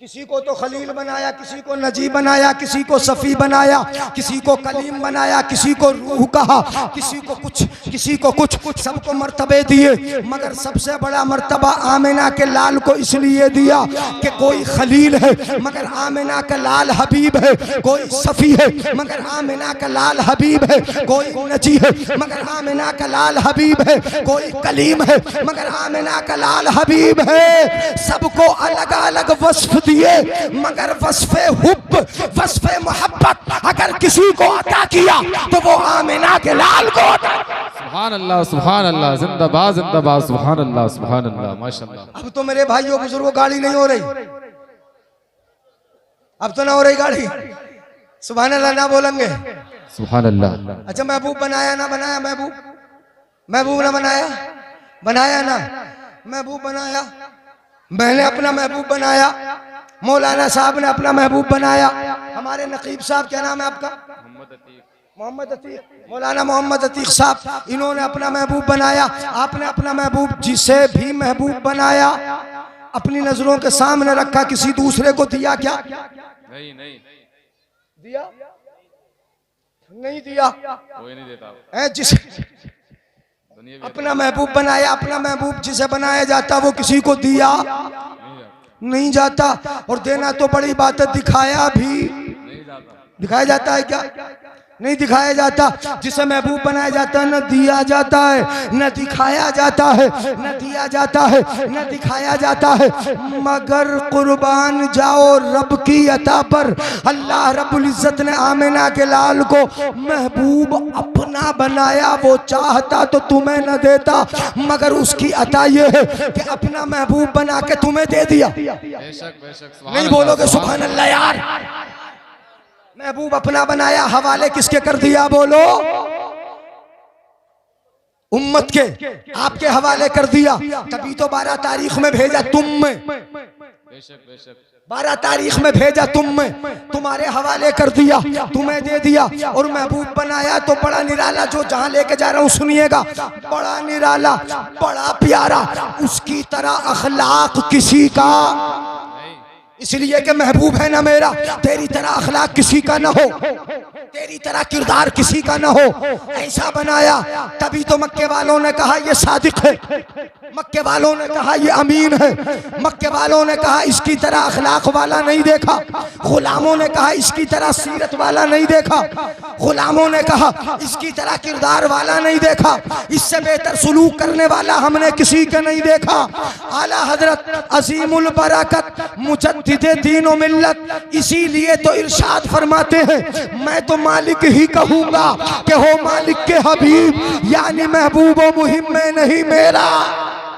किसी को तो खलील बनाया, किसी को नजी बनाया, किसी को सफ़ी बनाया, किसी को कलीम बनाया, किसी को रूह कहा, किसी को कुछ सबको मर्तबे दिए। मगर सबसे बड़ा मर्तबा आमिना के लाल को इसलिए दिया कि कोई खलील है मगर आमिना का लाल हबीब है, कोई सफ़ी है मगर आमिना का लाल हबीब है, कोई नजी है मगर आमिना का लाल हबीब है, कोई कलीम है मगर आमिना का लाल हबीब है। सबको अलग अलग वस्फ दिए मगर वस्फे हुब, वस्फे मोहब्बत अगर किसी को अता किया तो वो आमिना के लाल को अता। सुभान अल्लाह, सुभान अल्लाह, जिंदाबाद जिंदाबाद, सुभान अल्लाह, सुभान अल्लाह, माशाअल्लाह। अब तो मेरे भाइयों बुजुर्गों गाड़ी नहीं हो रही, अब तो ना हो रही गाड़ी। सुभान अल्लाह ना बोलेंगे? सुभान अल्लाह। अच्छा, महबूब बनाया ना बनाया? महबूब ना बनाया? बनाया ना? महबूब बनाया। मैंने अपना महबूब बनाया, मौलाना साहब ने अपना महबूब बनाया। हमारे नकीब साहब, क्या नाम है आपका? मोहम्मद अतीक, मौलाना मोहम्मद अतीक साहब, इन्होंने अपना महबूब बनाया। आपने अपना महबूब, जिसे भी महबूब बनाया, अपनी नजरों के सामने रखा, किसी दूसरे को दिया क्या? नहीं दिया? नहीं दिया, कोई नहीं देता है। जिस अपना महबूब बनाया, अपना महबूब जिसे बनाया जाता वो किसी को दिया नहीं जाता। और देना तो बड़ी बात है, दिखाया भी दिखाया जाता है क्या? नहीं दिखाया जाता। जिसे महबूब बनाया जाता है न दिया जाता है, न दिखाया जाता है, न दिया जाता है, न दिखाया जाता है। मगर कुर्बान जाओ रब की अता पर। अल्लाह रब्बुल इज्जत ने आमिना के लाल को महबूब अपना बनाया। वो चाहता तो तुम्हें न देता, मगर उसकी अता ये है कि अपना महबूब बना के तुम्हें दे दिया। नहीं बोलोगे सुभान अल्लाह यार? महबूब अपना बनाया, हवाले किसके कर दिया? बोलो। उम्मत के, आपके हवाले कर दिया। तभी तो 12 तारीख में भेजा तुम में, 12 तारीख में भेजा तुम में, तुम्हारे हवाले कर दिया, तुम्हें दे दिया और महबूब बनाया। तो बड़ा निराला, जो जहां लेके जा रहा हूं सुनिएगा, बड़ा निराला, बड़ा प्यारा, उसकी तरह अखलाक किसी का, इसलिए कि महबूब है ना मेरा। तेरी तरह अखलाक किसी का ना हो, तेरी तरह किरदार किसी का ना हो, ऐसा बनाया। तभी तो मक्के वालों ने कहा ये सादिक है, मक्के वालों ने कहा ये अमीन है, मक्के वालों ने कहा इसकी तरह अखलाक वाला नहीं देखा, गुलामों ने कहा इसकी तरह सीरत वाला नहीं देखा, गुलामों ने कहा इसकी तरह किरदार वाला नहीं देखा, इससे बेहतर सुलूक करने वाला हमने किसी का नहीं देखा। आला हजरत अजीमुल बरकत मुजद्दिदे दीन व मिल्लत, इसीलिए तो इरशाद फरमाते हैं, मैं तो मालिक ही कहूंगा कि हो मालिक के हबीब, यानी महबूब व मुहिम में नहीं मेरा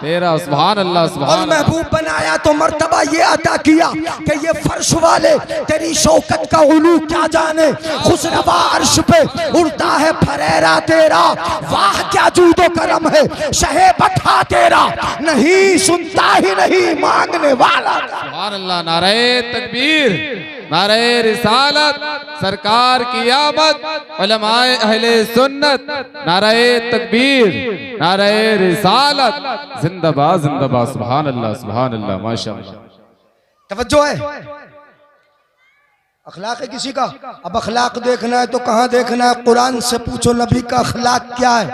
तेरा। सुभान अल्लाह, सुभान। और महबूब बनाया तो मर्तबा ये अता किया कि ये फर्श वाले तेरी शौकत का उलू क्या जाने, खुशरवा अर्श पे उड़ता है फरेरा तेरा, वाह क्या जूदो करम है शहे बठा तेरा, नहीं सुनता ही नहीं मांगने वाला। सुभान अल्लाह, नारे तकबीर, नारे रिसालत सरकार की आमद उलमाए अहले सुन्नत नारे तकबीर नारे रिसालत जिंदाबाद जिंदाबाद सुभान अल्लाह माशाअल्लाह। तवज्जो है, अखलाक है किसी का। अब अखलाक देखना है तो कहाँ देखना है? कुरान से पूछो नबी का अखलाक क्या है,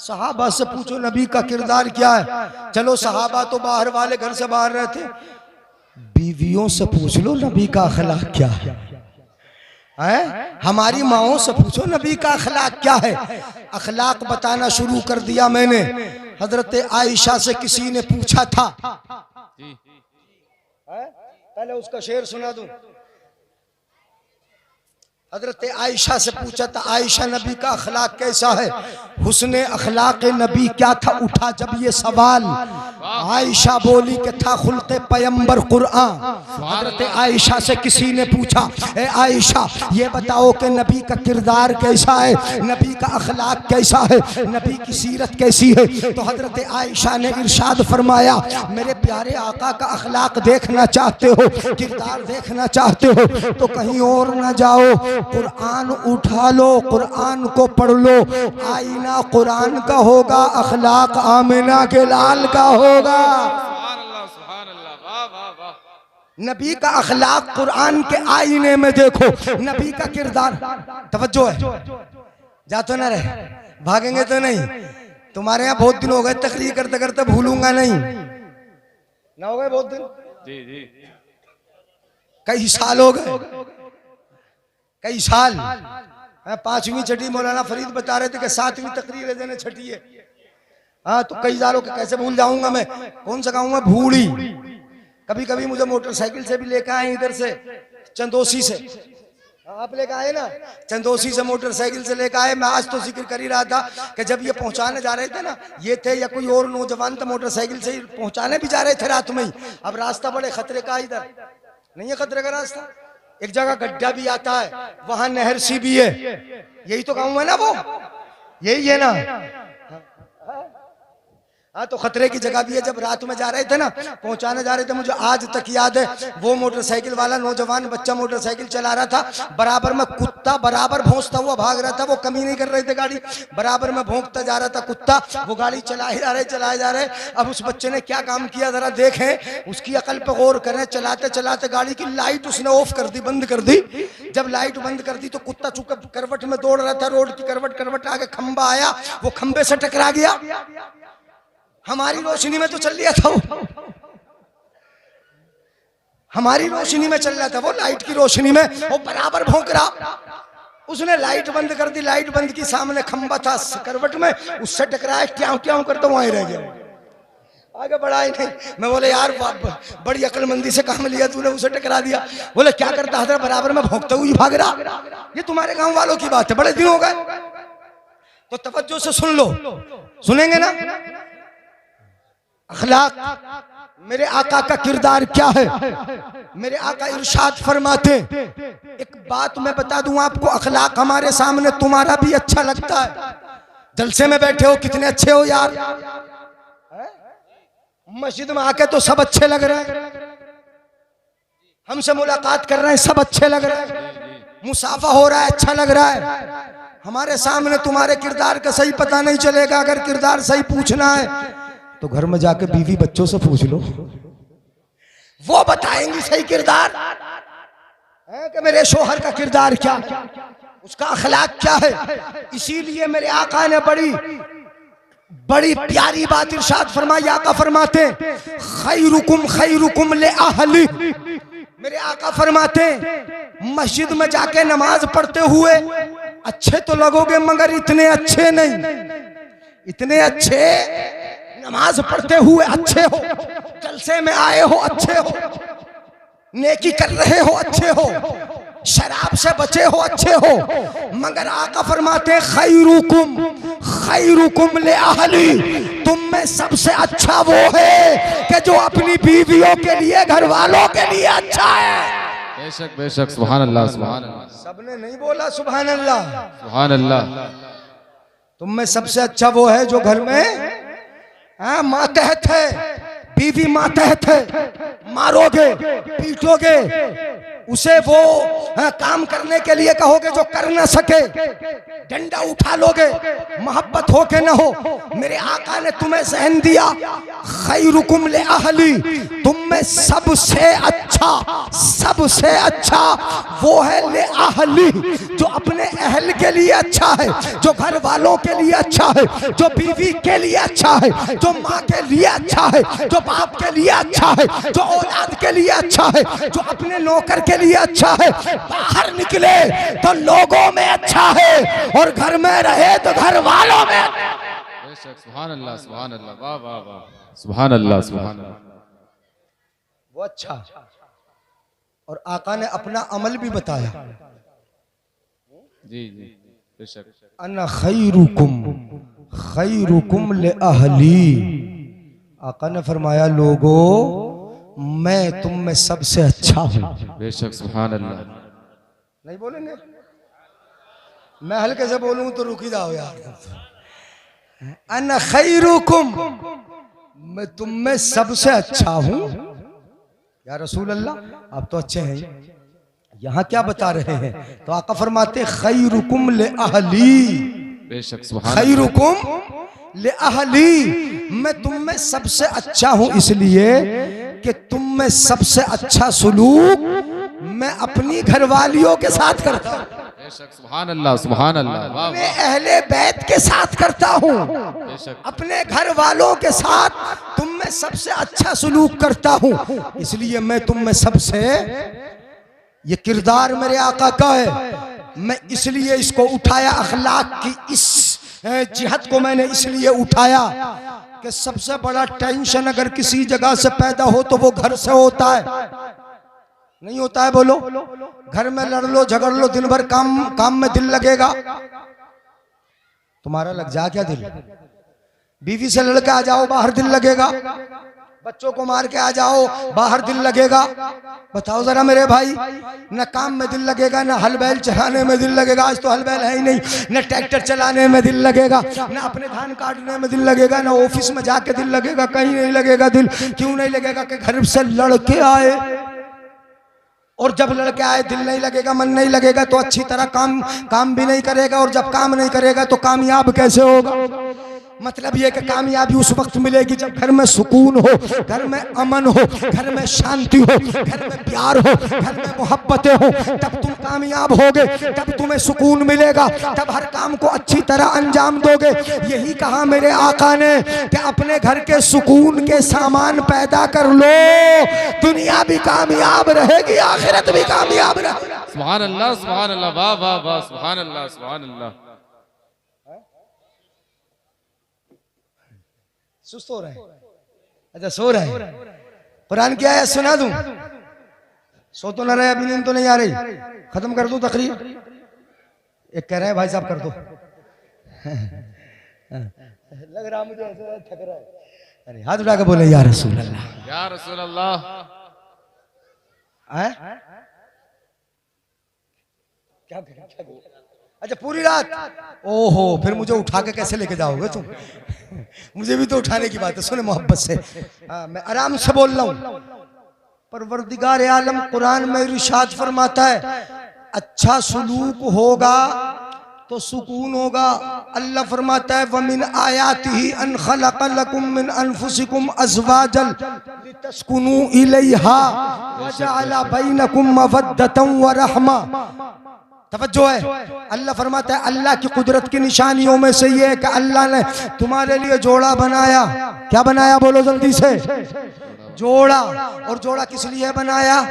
सहाबा से पूछो नबी का किरदार क्या है। चलो सहाबा तो बाहर वाले, घर से बाहर रहते, बीवियों से पूछ लो नबी का अखलाक क्या है। हमारी माओं से पूछो नबी का अखलाक क्या है। अखलाक बताना शुरू कर दिया मैंने। हजरत आयशा से किसी ने पूछा था, पहले उसका शेर सुना दूं। हजरत आयशा से पूछा था, आयशा नबी का अखलाक कैसा है, हुस्ने अखलाक नबी क्या था। उठा जब ये सवाल, आयशा बोली कि था खुल्क़े पैगंबर कुरान। हजरत आयशा से किसी ने पूछा, ए आयशा ये बताओ कि नबी का किरदार कैसा है, नबी का अखलाक कैसा है, नबी की सीरत कैसी है। तो हजरत आयशा ने इरशाद फरमाया, मेरे प्यारे आका का अखलाक देखना चाहते हो, किरदार देखना चाहते हो तो कहीं और ना जाओ, कुरान उठा लो, कुरान को पढ़ लो। आईना कुरान का होगा, अखलाक आमिना के लाल का होगा। नबी का अखलाक कुरान के आईने में देखो, नबी का किरदार। तवज्जो है, जा तो ना रहे, भागेंगे तो नहीं। तुम्हारे यहाँ बहुत दिन हो गए तकरीर करते करते, भूलूंगा नहीं ना, हो गए बहुत दिन, जी जी कई साल हो गए, कई साल। 5वीं छठी मौलाना फरीद बता रहे थे कि 7वीं तकरीर देने छठी है। हाँ तो कई सालों के कैसे भूल जाऊंगा मैं, कौन सा गाऊंगा, भूली। कभी कभी मुझे मोटरसाइकिल से भी लेकर आए, इधर से चंदोसी से, आप लेकर आए ना, चंदोसी से मोटरसाइकिल से लेकर आए। मैं आज तो जिक्र कर ही रहा था कि जब ये पहुंचाने जा रहे थे ना, ये थे या कोई और नौजवान था, मोटरसाइकिल से पहुंचाने भी जा रहे थे रात में ही। अब रास्ता बड़े खतरे का, इधर नहीं है खतरे का रास्ता, एक जगह गड्ढा भी आता है, वहां नहर सी भी है। यही तो गाँव है ना, वो यही है ना। हाँ तो खतरे की जगह भी है। जब रात में जा रहे थे ना, पहुंचाने जा रहे थे, मुझे आज तक याद है, वो मोटरसाइकिल वाला नौजवान बच्चा मोटरसाइकिल चला रहा था, बराबर में कुत्ता बराबर भौंकता हुआ भाग रहा था। वो कमी नहीं कर रहे थे, गाड़ी बराबर में भौंकता जा रहा था कुत्ता, वो गाड़ी चलाए जा रहे। अब उस बच्चे ने क्या काम किया जरा देखें, उसकी अकल पे गौर करें। चलाते चलाते गाड़ी की लाइट उसने ऑफ कर दी, बंद कर दी। जब लाइट बंद कर दी तो कुत्ता चूंकि करवट में दौड़ रहा था, रोड की करवट आगे खंबा आया, वो खंबे से टकरा गया। हमारी रोशनी में तो चल लिया था वो, हमारी रोशनी में चल रहा था वो, लाइट की रोशनी में वो बराबर भौंक रहा। उसने लाइट बंद कर दी, लाइट बंद की, सामने खंबा था करवट में, उससे टकराया, क्या करता वहीं रह गया, आगे बढ़ा ही नहीं। मैं बोले यार बड़ी अक्लमंदी से काम लिया तूने, उसे टकरा दिया। बोले क्या करता है, बराबर में भौंकता हुई भाग रहा। ये तुम्हारे गांव वालों की बात है, बड़े दिन हो गए। तो तवज्जो से सुन लो, सुनेंगे ना। अखलाक, मेरे आका का किरदार क्या है। मेरे आका इरशाद फरमाते, एक बात मैं बता दूं आपको, अखलाक हमारे सामने तुम्हारा भी अच्छा लगता है। जलसे में बैठे हो, कितने अच्छे हो यार, मस्जिद में आके तो सब अच्छे लग रहे हैं, हमसे मुलाकात कर रहे हैं सब अच्छे लग रहे हैं, मुसाफा हो रहा है अच्छा लग रहा है। हमारे सामने तुम्हारे किरदार का सही पता नहीं चलेगा। अगर किरदार सही पूछना है तो घर में जाके बीवी बच्चों से पूछ लो, वो बताएंगी सही किरदार है कि मेरे शोहर का किरदार क्या, उसका अखलाक क्या है। इसीलिए मेरे आका ने बड़ी प्यारी बात इरशाद फरमाई। आका फरमाते खैरुकुम खैरुकुम ले अहली, मेरे आका फरमाते मस्जिद में जाके नमाज पढ़ते हुए अच्छे तो लगोगे मगर इतने अच्छे नहीं, इतने अच्छे नमाज पढ़ते हुए अच्छे हो, जलसे में आए हो अच्छे हो, नेकी कर रहे हो अच्छे हो, शराब से बचे हो अच्छे हो, मगर आका फरमाते खैरुकुम खैरुकुम ले अहली, तुम में सबसे अच्छा वो है कि जो अपनी बीवियों के लिए, घर वालों के लिए अच्छा है। बेशक बेशक, सुभान अल्लाह सुभान अल्लाह। सबने नहीं बोला सुभान अल्लाह, सुभान अल्लाह। तुम में सबसे अच्छा वो है जो घर में मातहत है, बीवी मातहत है, मारोगे पीटोगे उसे वो काम करने के लिए कहोगे जो कर ना सके, डंडा उठा लोगे, मोहब्बत हो के ना हो। मेरे आका ने तुम्हें ज़हन दिया, खैरुकुम ले अहली, तुम में सबसे अच्छा वो है ले अहली, जो अपने अहल के लिए अच्छा है, जो घर वालों के लिए अच्छा है, जो बीवी के लिए अच्छा है, जो माँ के लिए अच्छा है, जो बाप के लिए अच्छा है, जो औलाद के लिए अच्छा है, जो अपने नौकर के लिए अच्छा है। बाहर निकले तो लोगों में अच्छा है, और घर में रहे तो घर वालों में। सुभान अल्लाह, सुभान अल्लाह, वाह वाह वाह, सुभान अल्लाह, सुभान अल्लाह। वो अच्छा, और आका ने अपना अमल भी बताया। जी जी बेशक। अना खैरुकुम ले अहली, आका ने फरमाया लोगो मैं तुम में सबसे अच्छा हूं। बेशक, सुभान अल्लाह। नहीं बोलेंगे? मैं हल्के से बोलूं तो रुकी जाओ यार। अना खैरुकुम, मैं तुम में सबसे अच्छा हूं। या रसूल अल्लाह आप तो अच्छे हैं, यहाँ क्या बता रहे हैं? तो आका फरमाते खैरुकुम ले अहली, बेशक, सुभान खैरुकुम ले अहली, मैं तुम में सबसे अच्छा हूं इसलिए कि तुम में सबसे अच्छा सुलूक मैं अपनी घरवालियों के साथ करता हूं, बेशक, सुभान अल्लाह, सुभान अल्लाह, वाह अपने अहले बैत के साथ करता हूं, बेशक, अपने घर वालों के साथ तुम में सबसे अच्छा सुलूक करता हूं, इसलिए मैं तुम में सबसे, ये किरदार मेरे आका का है। मैं इसलिए इसको उठाया, अखलाक की इस जिहत को मैंने इसलिए उठाया कि सबसे बड़ा टेंशन अगर किसी जगह से पैदा हो तो वो घर से होता है, नहीं होता है? बोलो, घर में लड़ लो झगड़ लो, दिन भर काम में दिल लगेगा, तुम्हारा लग जा क्या दिल? बीवी से लड़के आ जाओ बाहर दिल लगेगा, बच्चों को मार के आ जाओ बाहर दिल लगेगा। बताओ जरा मेरे भाई, न काम में दिल लगेगा, न हल बैल चलाने में दिल लगेगा, आज तो हल बैल है ही नहीं, न ट्रैक्टर चलाने में दिल लगेगा, न अपने धान काटने में दिल लगेगा, न ऑफिस में जाके दिल लगेगा, कहीं नहीं लगेगा दिल। क्यों नहीं लगेगा? कि घर से लड़के आए, और जब लड़के आए दिल नहीं लगेगा, मन नहीं लगेगा, तो अच्छी तरह काम भी नहीं करेगा, और जब काम नहीं करेगा तो कामयाब कैसे होगा? मतलब यह कि कामयाबी उस वक्त मिलेगी जब घर में सुकून हो, घर में अमन हो, घर में शांति हो, घर में प्यार हो, घर में मोहब्बतें हो, तब तुम कामयाब होगे, तब तुम्हें सुकून मिलेगा, तब हर काम को अच्छी तरह अंजाम दोगे। यही कहा मेरे आका ने कि अपने घर के सुकून के सामान पैदा कर लो, दुनिया भी कामयाब रहेगी, आखिरत भी कामयाब रहेगी। सुभान अल्लाह, सुभान अल्लाह, वाह वाह वाह, सुभान अल्लाह, सुभान अल्लाह। सुस्त हो रहे हैं? अच्छा सो रहे हैं। कुरान की आयत सुना दूं? सो तो ना रहे, अभी नींद तो नहीं आ रही, खत्म कर दूं तकरीर? एक कह रहे हैं भाई साहब कर दो। लग रहा मुझे ऐसा थक रहा है। अरे हाथ उठा के बोले या रसूल अल्लाह, या रसूल अल्लाह। क्या अच्छा पूरी रात? ओहो, फिर मुझे उठा के कैसे लेके जाओगे तुम? मुझे भी तो उठाने की बात है, सुने मोहब्बत से। मैं आराम से बोल रहा हूँ। परवरदिगार आलम कुरान में इरशाद फरमाता है, अच्छा सुलूक होगा तो सुकून होगा। अल्लाह फरमाता है, वमिन आयातिही अन खलक़ लकुम मिन अनफुसिकुम अज़वाजन लितस्कुनू इलैहा व जअल बैनकुम मवद्दतन व रहमा। तवज्जो है, अल्लाह फरमाता है अल्लाह की कुदरत की निशानियों में से ये है कि अल्लाह ने तुम्हारे लिए जोड़ा बनाया। क्या बनाया? बोलो जल्दी से। जोड़ा। और जोड़ा किस लिए बनाया?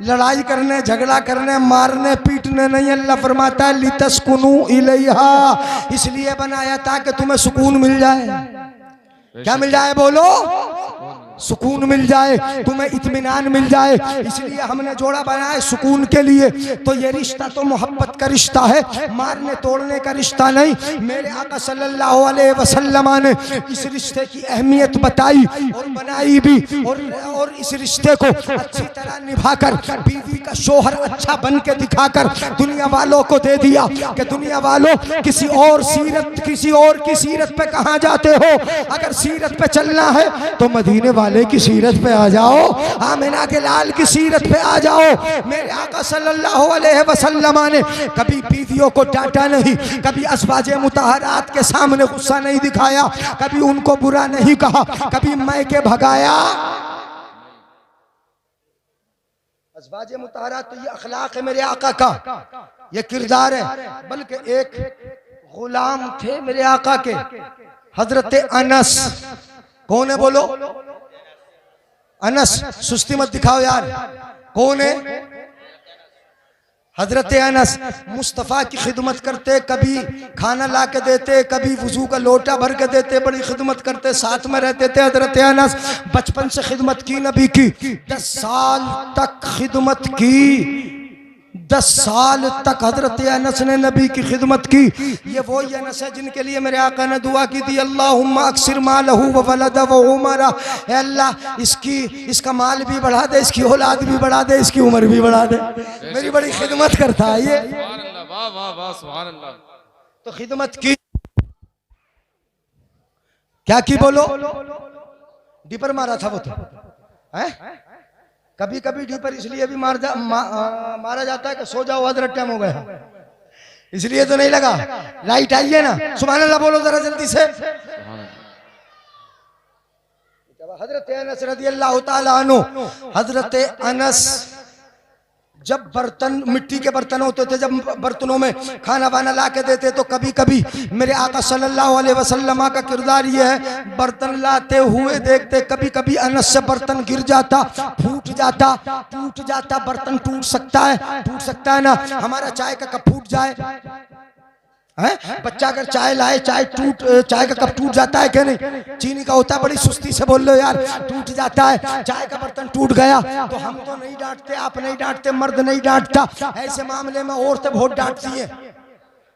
लड़ाई करने, झगड़ा करने, मारने पीटने नहीं। अल्लाह फरमाता है लितस्कुनू इलैहा, इसलिए बनाया ताकि तुम्हें सुकून मिल जाए। क्या मिल जाए? बोलो, सुकून मिल जाए, तुम्हें इत्मीनान मिल जाए, इसलिए हमने जोड़ा बनाया सुकून के लिए। तो ये रिश्ता तो मोहब्बत का रिश्ता है, मारने तोड़ने का रिश्ता नहीं। मेरे आका सल्लल्लाहु अलैहि वसल्लम ने इस रिश्ते की अहमियत बताई और बनाई भी, और इस रिश्ते को अच्छी तरह निभाकर, बीवी का शोहर अच्छा बन के दिखाकर दुनिया वालों को दे दिया कि दुनिया वालों किसी और की सीरत पे कहाँ जाते हो? अगर सीरत पे चलना है तो मदीने वाले की सीरत पे आ जाओ, आमिना के लाल की सीरत पे आ जाओ। मेरे आका सल्लल्लाहु अलैहि वसल्लम ने कभी बीवियों को डांटा नहीं, कभी अज़वाजे मुतहरात के सामने गुस्सा नहीं दिखाया, कभी उनको बुरा नहीं कहा, कभी मैके भगाया। अज़वाजे मुतहरात तो ये अखलाक है मेरे आका का, ये किरदार है। बल्कि एक गुलाम थे मेरे आका के, हजरत अनस। कौन है बोलो? अनस। सुस्ती मत दिखाओ यार, कौन है? हजरत अनस मुस्तफ़ा की खिदमत करते, कभी खाना ला के देते, कभी वजू का लोटा भर के देते, बड़ी खिदमत करते, साथ में रहते थे। हजरत अनस बचपन से खिदमत की नबी की, 10 साल तक खिदमत की, 10 साल तक हजरत अनस ने नबी की खिदमत की। ये वो अनस है जिनके लिए मेरे आका ने दुआ की थी, अल्लाहुम्मा अक्सिर मालहू व वलदा व उमरा। ए अल्लाह इसका माल भी बढ़ा दे, इसकी औलाद भी बढ़ा दे, इसकी उम्र भी बढ़ा दे। मेरी बड़ी खिदमत करता है ये। वाह वाह वाह सुभान अल्लाह। तो खिदमत की, क्या की बोलो? डिपर मारा था वो तो है? कभी कभी डीपर इसलिए भी मारा जाता है कि सो जाओ, हजरत टाइम हो गया, इसलिए तो नहीं लगा। लाइट आई है ना? सुभान अल्लाह बोलो जरा जल्दी से। हजरत अनस रज़ियल्लाहु ताला अन्हु, हजरत अनस जब बर्तन मिट्टी के बर्तन होते थे, जब बर्तनों में खाना वाना ला के देते, तो कभी कभी मेरे आका सल्लल्लाहु अलैहि वसल्लम का किरदार ये है, बर्तन लाते हुए देखते, कभी कभी अनस से बर्तन गिर जाता, फूट जाता, टूट जाता। बर्तन टूट सकता है ना? हमारा चाय का कप फूट जाए है? बच्चा अगर चाय लाए, चाय का कप टूट जाता है क्या नहीं? चीनी का होता है, बड़ी सुस्ती से बोल लो यार, टूट जाता है। चाय का बर्तन टूट गया तो हम तो नहीं डांटते, आप नहीं डांटते, मर्द नहीं डांटता। ऐसे मामले में औरतें बहुत डांटती हैं,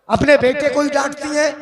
अपने बेटे को ही डांटती हैं,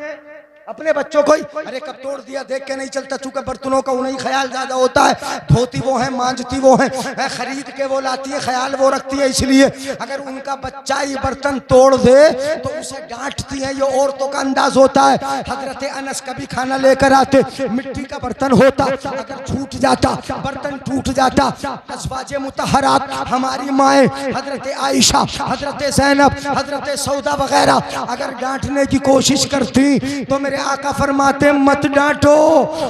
अपने बच्चों को ही। अरे कब तोड़ दिया देख के नहीं चलता, चूंकि बर्तनों का उन्हें ख्याल ज्यादा होता है, धोती वो है, मांजती वो है, खरीद के वो लाती है, ख्याल वो रखती है। इसलिए अगर उनका बच्चा ये बर्तन तोड़ दे तो उसे डांटती है। ये औरतों का अंदाज होता है। हजरत अनस कभी खाना लेकर आते, मिट्टी का बर्तन होता, अगर छूट जाता, बर्तन टूट जाता, अज़वाजे मुतहरात हमारी माएँ, हजरत आयशा, हजरत ज़ैनब, हजरत सौदा वगैरह अगर डांटने की कोशिश करती तो मेरे आका फरमाते, मत डांटो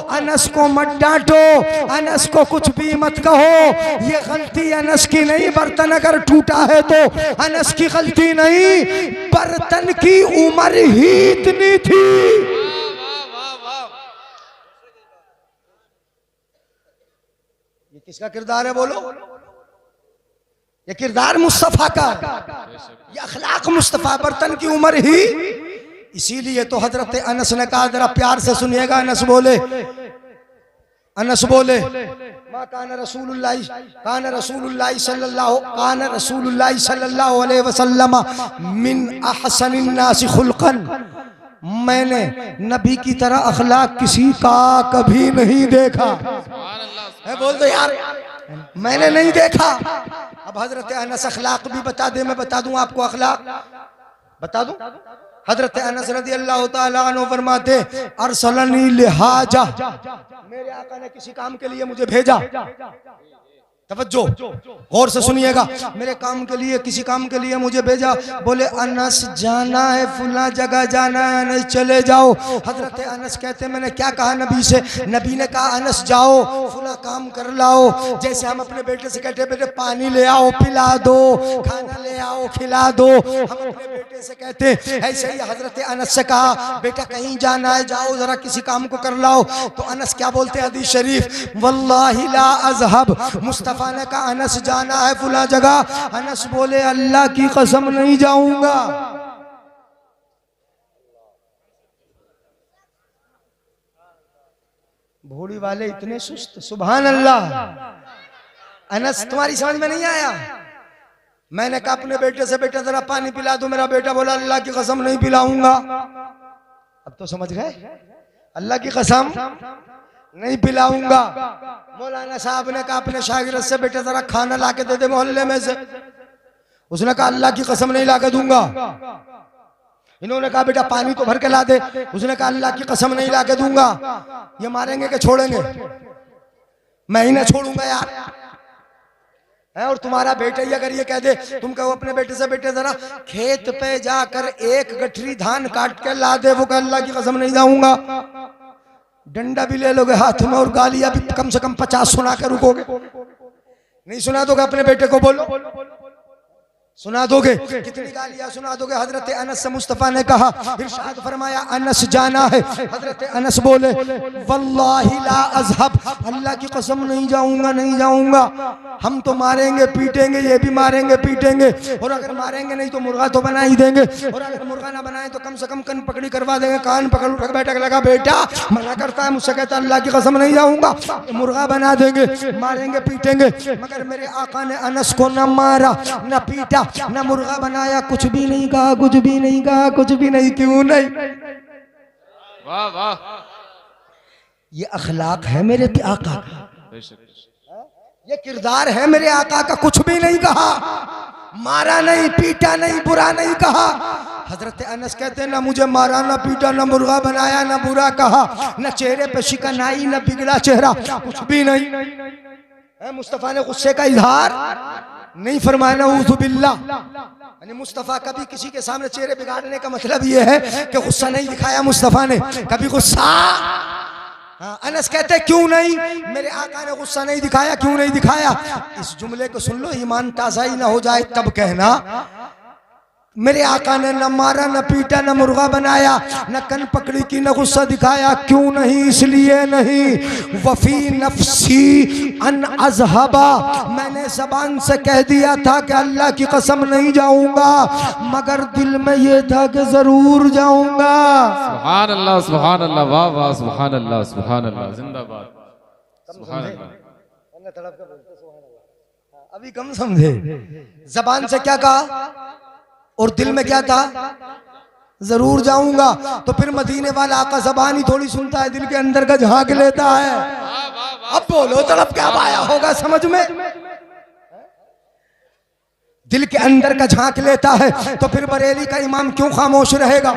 अनस को, मत डांटो अनस को, कुछ भी मत कहो। ये गलती अनस की नहीं, बर्तन अगर टूटा है तो अनस की गलती नहीं, बर्तन की उम्र ही इतनी थी। ये किसका किरदार है बोलो? ये किरदार मुस्तफा का, ये अखलाक मुस्तफा। बर्तन की उम्र ही, इसीलिए तो हजरत अनस ने कहा, जरा प्यार से सुनिएगा, अनस बोले मा कान रसूलुल्लाह सल्लल्लाहु अलैहि वसल्लम मिन अहसनिन नासि खुल्कन। मैंने नबी की तरह अखलाक किसी का कभी नहीं देखा। बोल दो यार, मैंने नहीं देखा। अब हजरत अनस अखलाक भी बता दे, मैं बता दूं आपको अखलाक, बता दूं। हजरत अनस रज़ियल्लाहु ताला अन्हु फरमाते, अरसलनी लिहाजा, मेरे आका ने किसी काम के लिए मुझे भेजा। तवज्जो गौर से सुनिएगा, मेरे काम के लिए, किसी काम के लिए मुझे भेजा। बोले अनस जाना है, फुला जगह जाना है, अनस चले जाओ। हजरत अनस कहते, मैंने क्या कहा नबी से? नबी ने कहा अनस जाओ, फुला काम कर लाओ। जैसे हम अपने बेटे से कहते, बेटे पानी ले आओ पिला दो, खाना ले आओ खिला दो, हम अपने बेटे से कहते, ऐसे ही हजरत अनस से कहा, बेटा कहीं जाना है, जाओ जरा किसी काम को कर लाओ। तो अनस क्या बोलते हैं हदीस शरीफ, वल्लाहि ला अज़हब। मुस्तफा ने कहा अनस जाना है फुला जगह, अनस बोले अल्लाह की कसम नहीं जाऊंगा। भोड़ी वाले इतने सुस्त, सुभान अल्लाह। अनस तुम्हारी समझ में नहीं आया? मैंने कहा अपने बेटे से, बेटा जरा पानी पिला दो। मेरा बेटा बोला अल्लाह की कसम नहीं पिलाऊंगा। अब तो समझ गए, अल्लाह की कसम नहीं पिलाऊंगा। मौलाना साहब ने कहा अपने शागिर्द से, बेटा जरा खाना ला के दे दे मोहल्ले में से। उसने कहा अल्लाह की कसम नहीं ला के दूंगा। इन्होंने कहा बेटा पानी तो भर के ला दे। उसने कहा अल्लाह की कसम नहीं ला के दूंगा। ये मारेंगे कि छोड़ेंगे? मैं ही ना छोड़ूंगा यार। है और तुम्हारा बेटा ही अगर ये कह दे, तुम कहो अपने बेटे से, बेटे जरा खेत पे जाकर एक गठरी धान काट के ला दे, वो कह अल्लाह की कसम नहीं जाऊंगा। डंडा भी ले लोगे हाथ में और गालियां भी कम से कम 50 सुना के रुकोगे। नहीं सुना दोगे अपने बेटे को, बोलो सुना दोगे? कितनी गालियां सुना दोगे? हजरत अनस से मुस्तफा ने कहा, इरशाद फरमाया अनस जाना है। हजरत अनस बोले वल्लाहि ला अज़हब, अल्लाह की कसम नहीं जाऊंगा, नहीं जाऊंगा। हम तो मारेंगे पीटेंगे, ये भी मारेंगे पीटेंगे, और अगर मारेंगे नहीं तो मुर्गा तो बना ही देंगे, और अगर मुर्गा ना बनाए तो कम से कम कन पकड़ी करवा देंगे। कान पकड़ उठ बैठक लगा, बेटा मना करता है मुझसे, कहता अल्लाह की कसम नहीं जाऊंगा। मुर्गा बना देंगे, मारेंगे पीटेंगे, मगर मेरे आका ने अनस को न मारा न पीटा न मुर्गा बनाया, कुछ भी नहीं कहा, कुछ भी नहीं कहा, कुछ भी नहीं। क्यों नहीं? वाह वाह, ये अखलाक है मेरे आका का, ये किरदार है मेरे आका का। कुछ भी नहीं कहा, मारा नहीं, पीटा नहीं, बुरा नहीं कहा। हजरत अनस कहते हैं ना मुझे मारा, ना पीटा, ना मुर्गा बनाया, ना बुरा कहा, न चेहरे पे शिकन आई, न बिगड़ा चेहरा, कुछ भी नहीं। मुस्तफा ने गुस्से का इजहार नहीं फरमाया, नऊज़ु बिल्लाह। यानी मुस्तफा कभी किसी के सामने चेहरे बिगाड़ने का मतलब ये है कि गुस्सा नहीं दिखाया मुस्तफा ने, कभी गुस्सा। अनस कहते क्यों नहीं? मेरे आका ने गुस्सा नहीं दिखाया। क्यों नहीं दिखाया? इस जुमले को सुन लो, ईमान ताज़ा ही ना हो जाए तब कहना। मेरे आका ने न मारा, न पीटा, न मुर्गा बनाया, न कन पकड़ी की, न गुस्सा दिखाया। क्यों नहीं? इसलिए नहीं, वफी नफ्सी अन अज़हबा, मैंने ज़बान से कह दिया था कि अल्लाह की कसम नहीं जाऊंगा, मगर दिल में ये था कि जरूर जाऊंगा। सुभान अल्लाह, सुभान अल्लाह, वाह वाह, सुभान अल्लाह, सुभान अल्लाह, जिंदाबाद, सुभान अल्लाह। अभी कम समझे। जबान से क्या कहा और दिल में क्या था? जरूर जाऊंगा। तो फिर मदीने वाला आका जबान ही थोड़ी सुनता है, दिल के अंदर का झांक लेता है। अब बोलो तड़प क्या पाया होगा समझ में? दिल के अंदर का झांक लेता है, तो फिर बरेली का इमाम क्यों खामोश रहेगा?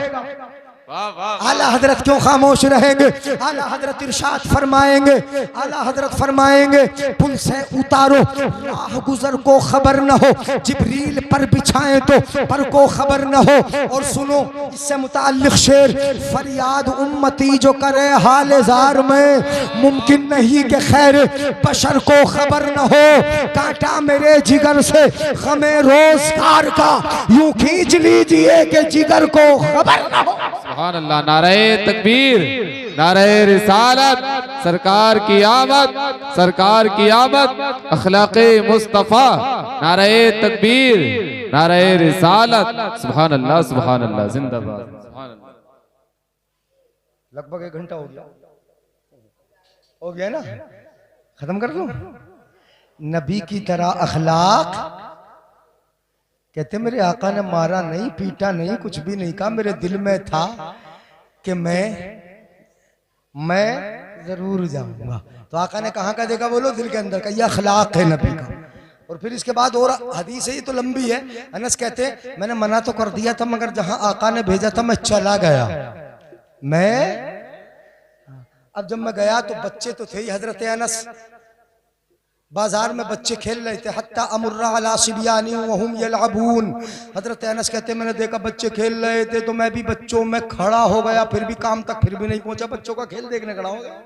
आला हजरत क्यों खामोश रहेंगे? आला हजरत इरशाद फरमाएंगे, आला हजरत फरमाएंगे, पुल से उतारो राह गुजर को खबर न हो, जिब्रील पर बिछाएं तो पर को खबर न हो। और सुनो इससे मुताल्लिक शेर, फरियाद उम्मती जो करे हाल जार में, मुमकिन नहीं कि खैर बशर को खबर न हो। कांटा मेरे जिगर से गमे रोजगार का, यूं खींच लीजिए कि जिगर को खबर न हो। सुभान अल्लाह, नारे तकबीर, नारे रिसालत, सरकार की आमद, सरकार की आमद, अखलाक़े मुस्तफ़ा, नारे तकबीर, नारे रिसालत, सुभान अल्लाह, सुभान अल्लाह, जिंदाबाद, सुभान अल्लाह। लगभग 1 घंटा हो गया ना, खत्म कर दूं? नबी की तरह अखलाक। कहते मेरे आका ने मारा नहीं, पीटा नहीं, कुछ भी नहीं कहा, मेरे दिल में था कि मैं जरूर जाऊंगा। तो आका ने कहाँ का देखा? बोलो दिल के अंदर का। यह अखलाक है नबी का। और फिर इसके बाद और हदीस है, ये तो लंबी है। अनस कहते मैंने मना तो कर दिया था, मगर जहां आका ने भेजा था मैं चला गया। अब जब मैं गया तो बच्चे तो थे ही। हजरत अनस बाजार में बच्चे खेल रहे थे, हत्ता अमुर्रा अला सिबियानी वहुम यलअबून। हजरत अनस कहते मैंने देखा बच्चे खेल रहे थे तो मैं भी बच्चों में खड़ा हो गया, फिर भी काम तक फिर भी नहीं पहुंचा। बच्चों का खेल देखने खड़ा हो गया।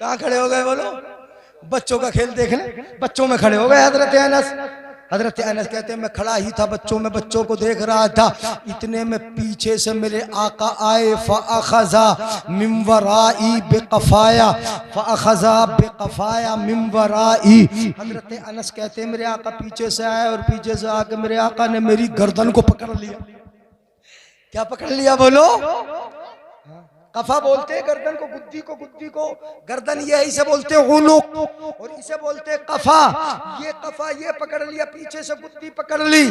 कहाँ खड़े हो गए बोलो? बच्चों का खेल देखने, बच्चों में खड़े हो गए हजरत अनस। हजरत अनस कहते हैं मैं खड़ा ही था बच्चों में, बच्चों को देख रहा था। इतने में पीछे से मेरे आका आए, फ़अख़ज़ा मिन वराई बिक़फ़ाया, फ़अख़ज़ा बिक़फ़ाया मिन वराई। हजरत अनस कहते हैं मेरे आका पीछे से आए और पीछे से आके मेरे आका ने मेरी गर्दन को पकड़ लिया। क्या पकड़ लिया बोलो? कफा बोलते हैं गर्दन को, गुद्दी को गर्दन ये है, इसे बोलते हैं उनुक, और इसे बोलते हैं कफा। ये कफा ये पकड़ लिया, पीछे से गुद्दी पकड़ ली।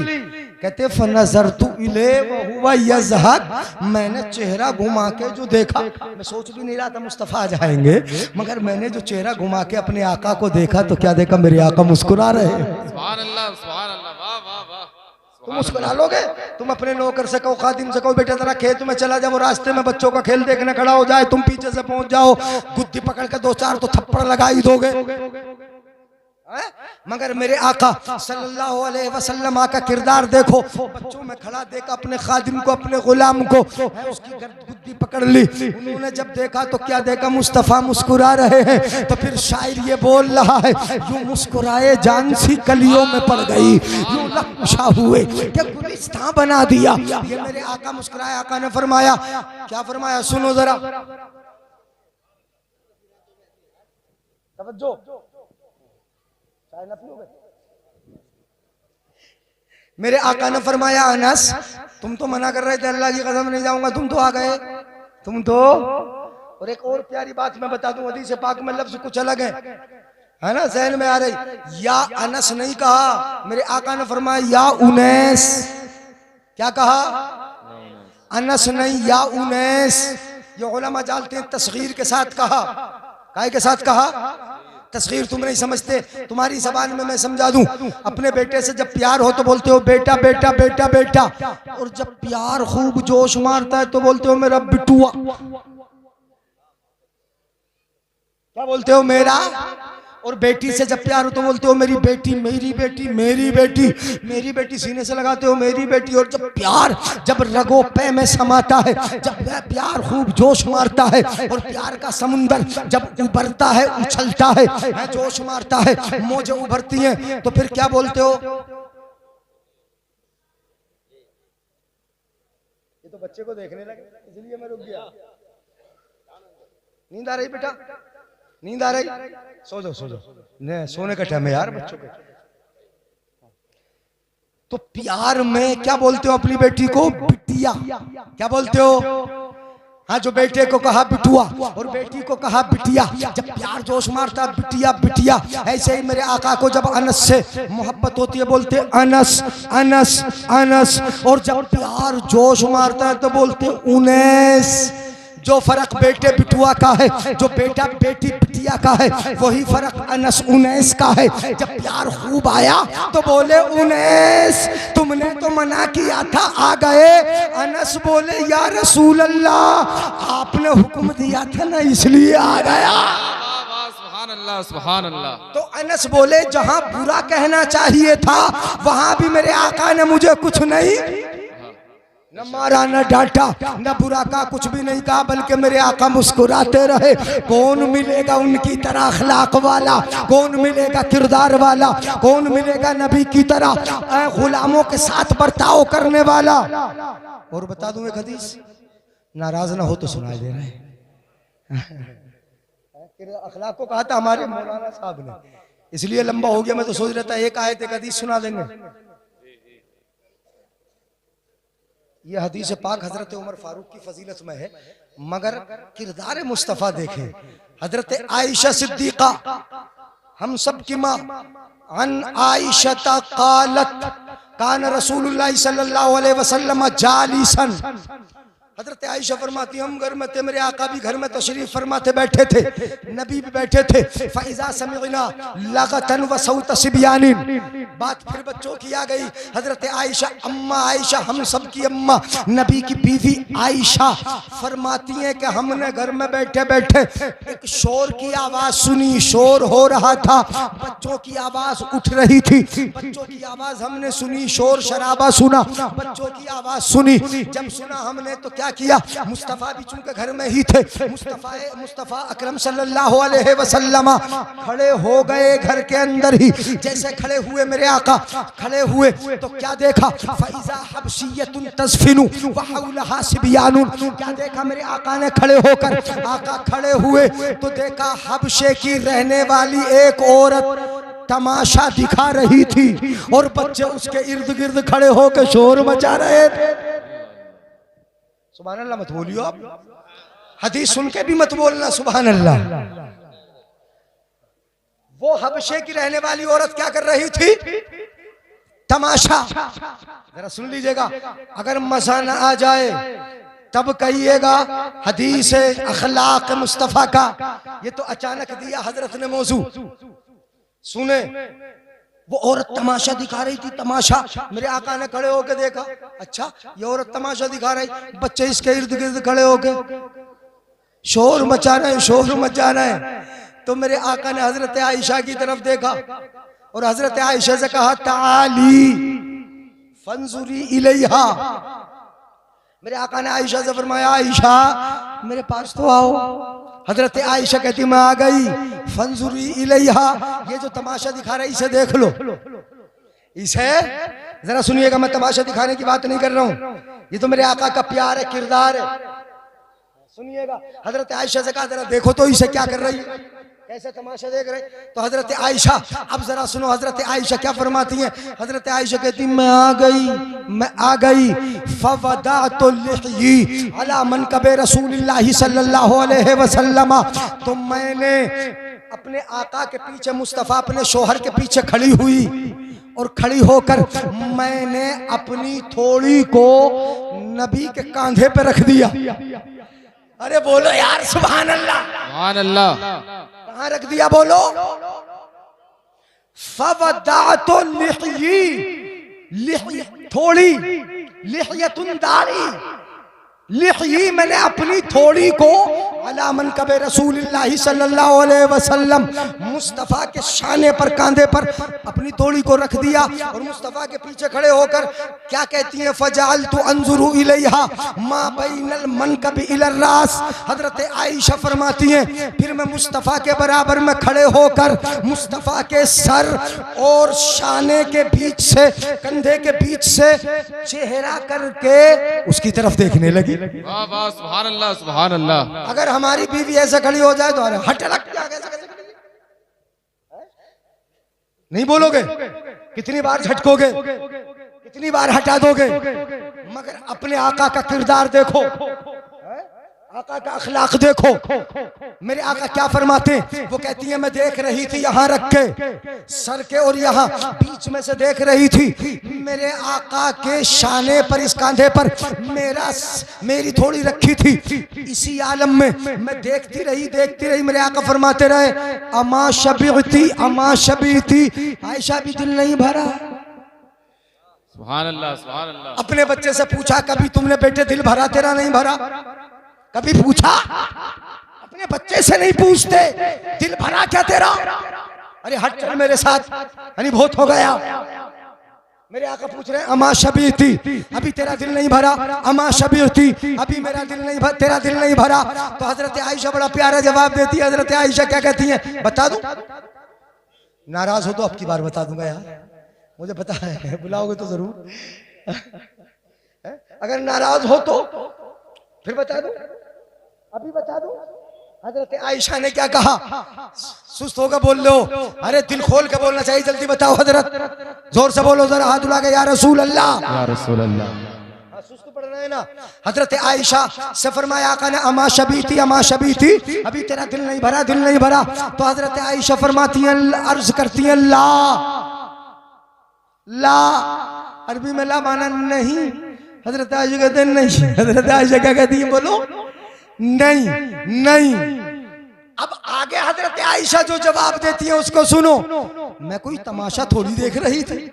कहते फनज़रतु इलैहि व हुवा यज़हक, मैंने चेहरा घुमा के जो देखा, मैं सोच भी नहीं रहा था मुस्तफा जाएंगे, मगर मैंने जो चेहरा घुमा के अपने आका को देखा तो क्या देखा? मेरे आका मुस्कुरा रहे हैं। सुभान अल्लाह, सुभान अल्लाह, वाह वाह वाह, तुम मुस्कुरा लोगे? तुम अपने नौकर से कहो, खादिम से कहो, बेटा जरा खेत में चला जाओ, रास्ते में बच्चों का खेल देखने खड़ा हो जाए, तुम पीछे से पहुंच जाओ, गुद्दी पकड़ के 2-4 तो थप्पड़ लगा ही दोगे। मगर मेरे आका सल्लल्लाहु अलैहि वसल्लम का किरदार देखो, बच्चों में खड़ा देखा अपने खादिम को, अपने गुलाम को, उसकी गुद्दी पकड़ ली। उन्होंने जब देखा तो क्या देखा? मुस्तफा मुस्कुरा रहे हैं। तो फिर शायर ये बोल रहा है, यूं मुस्कुराए जान सी कलियों में पड़ गई, यूं लपशा हुए क्या गुलिस्तां बना दिया। ये मेरे आका मुस्कुराए। आका ने फरमाया, क्या फरमाया? सुनो जरा, तवज्जो। मेरे आका ने फरमाया, अनस तुम तो मना कर रहे थे, अल्लाह की कसम नहीं जाऊंगा, तुम तो आ गए, तुम तो। और एक और प्यारी बात मैं बता दूं, हदीस पाक में लफ्ज कुछ अलग है ना, ज़हन में आ रही। या अनस नहीं कहा, मेरे आका ने फरमाया या उनैस। क्या कहा? अनस नहीं, या उनैस। ये उलमा जानते हैं, तस्गीर के साथ कहा। काहे के साथ कहा? तस्गीर तुम नहीं समझते, तुम्हारी जबान में मैं समझा दूं। अपने बेटे से जब प्यार हो तो बोलते हो बेटा बेटा बेटा बेटा, और जब प्यार खूब जोश मारता है तो बोलते हो मेरा बिटुआ। क्या बोलते हो? मेरा। और बेटी से जब प्यार हो तो बोलते हो मेरी बेटी, मेरी बेटी, मेरी बेटी, मेरी बेटी, सीने से लगाते हो मेरी बेटी। और जब प्यार जब रगो पे में समाता है, जब वह प्यार खूब जोश मारता है, और प्यार का समुंदर जब उभरता है, उछलता है, जोश मारता है, मौजें उभरती हैं, तो फिर क्या बोलते हो? ये तो बच्चे को देखने लगे, इसलिए मैं रुक गया। नींद आ रही बेटा? नींद आ रही? सो जाओ, सो जाओ, नहीं सोने का टाइम है यार बच्चों के। तो प्यार में क्या बोलते हो अपनी बेटी को? बिटिया। क्या बोलते हो? हाँ, जो बेटे को कहा बिटुआ और बेटी को कहा बिटिया। जब प्यार जोश मारता बिटिया बिटिया। ऐसे ही मेरे आका को जब अनस से मोहब्बत होती है बोलते अनस अनस अनस, और जब प्यार जोश मारता है तो बोलते उनैस। जो फर्क बेटे बिटुआ का है, जो बेटा बेटी बिटिया का है, वही फर्क अनस उनैस का है। जब प्यार खूब आया तो बोले उनैस, तुमने तो मना किया था, आ गए। अनस बोले या रसूल अल्लाह, आपने हुक्म दिया था ना, इसलिए आ गया। सुभान अल्लाह, सुभान अल्लाह। तो अनस बोले जहां बुरा कहना चाहिए था वहां भी मेरे आका ने मुझे कुछ नहीं, न मारा न डांटा न बुरा का, कुछ भी नहीं कहा, बल्कि मेरे आका मुस्कुराते रहे। कौन मिलेगा उनकी तरह अखलाक वाला? कौन मिलेगा किरदार वाला? कौन मिलेगा नबी की तरह गुलामों के साथ बर्ताव करने वाला? और बता दूं एक हदीस, नाराज ना हो तो सुनाई दे रहे हैं। अखलाक को कहा था हमारे मौलाना साहब ने, इसलिए लंबा हो गया। मैं तो सोच रहा था एक आयत एक हदीस सुना देंगे। ये हदीस पाक हजरत उमर फारूक की फजीलत में है, मगर किरदार मुस्तफ़ा देखें। हजरत आयशा सिद्दीका, हम सब की माँ, अन आयशा क़ालत कान रसूलुल्लाह सल्लल्लाहु अलैहि वसल्लम जालिसन। हजरत आयशा फरमाती हम घर में थे, मेरे आका भी घर में तशरीफ फरमाते बैठे थे, नबी भी बैठे थे। फ़इज़ा समिअना लगतन व सौत सिबियानिन, बात फिर बच्चों की आ गई। हजरत आयशा, अम्मा आयशा, हम सब की अम्मा, नबी की बीवी आयशा फरमाती हैं कि हमने घर में बैठे बैठे एक शोर की आवाज सुनी। शोर हो रहा था, बच्चों की आवाज उठ रही थी, बच्चों की आवाज हमने सुनी। शोर शराबा सुना, बच्चों की आवाज सुनी। जब सुना हमने तो क्या किया, मुस्तफ़ा भी चूंकि घर में ही थे, मुस्तफ़ा अकरम सल्लल्लाहु अलैहि वसल्लम खड़े हो गए घर के अंदर ही। जैसे खड़े हुए मेरे आका खड़े हुए तो क्या देखा, फ़इज़ा हबशिय्यतुन तज़फ़िनु व हौलहा सिबियानुन। क्या देखा मेरे आका ने खड़े होकर? आका खड़े हुए तो देखा हबशे की रहने वाली एक औरत तमाशा दिखा रही थी और बच्चे उसके इर्द गिर्द खड़े होकर शोर मचा रहे थे। सुभान अल्लाह मत बोलियो आप, हदीस सुन के भी मत बोलना सुभान अल्लाह। वो हबशे की रहने वाली औरत क्या कर रही थी? तमाशा। जरा सुन लीजिएगा, अगर मजा न आ जाए तब कहिएगा हदीस अखलाक मुस्तफ़ा का। ये तो अचानक दिया हजरत ने मौजू। सुने वो औरत तमाशा दिखा रही थी, तमाशा। मेरे आका ने खड़े होके देखा, अच्छा ये औरत तमाशा दिखा रही, बच्चे इसके इर्द गिर्द खड़े होके शोर मचा रहे हैं, शोर मचा रहे हैं। तो मेरे आका ने हजरत आयशा की तरफ देखा और हजरत आयशा से कहा, ताली फंजुरी इलैहा। मेरे आका ने आयशा से फरमाया, आयशा मेरे पास तो आओ। हजरत आयशा कहती मैं आ गई। फंजुरी इलैहा, ये जो तमाशा दिखा रहा है इसे देख लो, इसे जरा सुनिएगा। मैं तमाशा दिखाने की बात नहीं कर रहा हूं, ये तो मेरे आका का प्यार है, किरदार है, सुनिएगा। हजरत आयशा से कहा जरा देखो तो इसे क्या कर रही है, कैसे तमाशा देख रहे। तो हजरत आयशा, अब जरा सुनो हजरत आयशा क्या फरमाती हैं। हजरत आयशा कहती मैं आ गई फवदातु लिह्यी अला मनकबे रसूलिल्लाह सल्लल्लाहु अलैहि वसल्लम। तो मैंने अपने आका के पीछे, मुस्तफा अपने शोहर के पीछे खड़ी हुई और खड़ी होकर मैंने अपनी थोड़ी को नबी के कांधे पे रख दिया। अरे बोलो यार सुभान अल्लाह, सुभान अल्लाह। कहाँ रख दिया बोलो। फवदातु लिह्यी, थोड़ी, लिह्यतुन दाढ़ी, लिह्यी मैंने अपनी थोड़ी को अला मनकबे रसूलिल्लाह सल्लल्लाहु अलैहि वसल्लम, मुस्तफ़ा के शाने पर, कांधे पर अपनी थोड़ी को रख दिया और मुस्तफ़ा के पीछे खड़े होकर क्या कहती हैं, फजालतु अंजुरु इलैहा मा बैनल मनकबी इलर रास। हजरत आयशा फरमाती हैं फिर मैं मुस्तफ़ा के बराबर में खड़े होकर मुस्तफ़ा के सर और शाने के बीच से, कंधे के बीच से चेहरा करके उसकी तरफ देखने लगी। वाह वाह, सुभान अल्लाह, सुभान अल्लाह। अगर हमारी बीवी ऐसे खड़ी हो जाए तो अरे हट लग क्या, कैसे नहीं बोलोगे, कितनी बार झटकोगे, कितनी बार हटा दोगे, मगर अपने आका का किरदार देखो, आका का अखलाक देखो। मेरे आका क्या फरमाते हैं, वो कहती है मैं देख रही थी यहाँ रख के सर के और यहाँ बीच में से देख रही थी, मेरे आका के शाने पर, इस कांधे पर मेरी थोड़ी रखी थी। इसी आलम में मैं देखती रही। मेरे आका फरमाते रहे, अमा शबीती, आयशा भी दिल नहीं भरा। सुभान अल्लाह, सुभान अल्लाह। अपने बच्चे से पूछा कभी तुमने बेटे दिल भरा, तेरा नहीं भरा, कभी पूछा? अपने बच्चे से नहीं पूछते दिल भरा क्या तेरा, अरे हट चल मेरे साथ, यानी बहुत हो गया। मेरे आका पूछ रहे हैं, अमा शबीती, अभी तेरा दिल नहीं भरा, अमा शबीती, अभी मेरा दिल नहीं भरा, तेरा दिल नहीं भरा। तो हजरत आयशा बड़ा प्यारा जवाब देती है। हजरत आयशा क्या कहती हैं, बता दूं? नाराज हो तो अब की बार बता दूंगा यार, मुझे पता है बुलाओगे तो जरूर। अगर नाराज हो तो फिर बता दूं, अभी बता दूं। हजरत आयशा ने क्या कहा, सुस्त होकर बोल लो, अरे दिल खोल के बोलना चाहिए, जल्दी बताओ हजरत, जोर से बोलो जरा, हाथ उठा के या रसूल अल्लाह, या रसूल अल्लाह। सुस्त पड़ रहे हैं ना। हजरत आयशा से फरमाया आका ने, अमा शबीती, अभी तेरा दिल नहीं भरा, दिल नहीं भरा। तो हजरत आयशा फरमाती हैं, अर्ज करती हैं, ला, अरबी में ला माना नहीं। हजरत आयशा कहते नहीं, हजरत आयशा क्या कहती है बोलो, नहीं। अब आगे हजरत आयशा जो जवाब देती है उसको सुनो। मैं कोई तमाशा थोड़ी देख रही थी,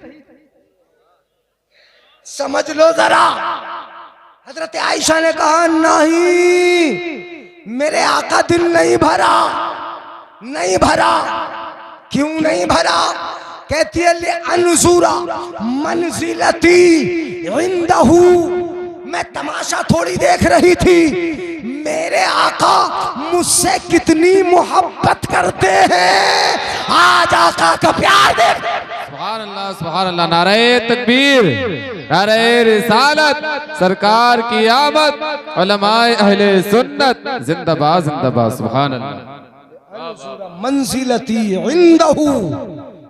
समझ लो जरा। हजरत आयशा ने कहा, नहीं मेरे आका दिल नहीं भरा, नहीं भरा। क्यों नहीं भरा? कहती है, ले अनजुरा मंजिलती इंदहू, मैं तमाशा थोड़ी देख रही थी, मेरे आका मुझसे कितनी मोहब्बत करते हैं, आज आका का प्यार देख। सुभान अल्लाह, सुभान अल्लाह। नारे तकबीर, नारे रिसालत, सरकार की आमद, उलमाए अहले सुन्नत जिंदाबाद, जिंदाबाद। सुभान अल्लाह। मंजिलती इंदहू,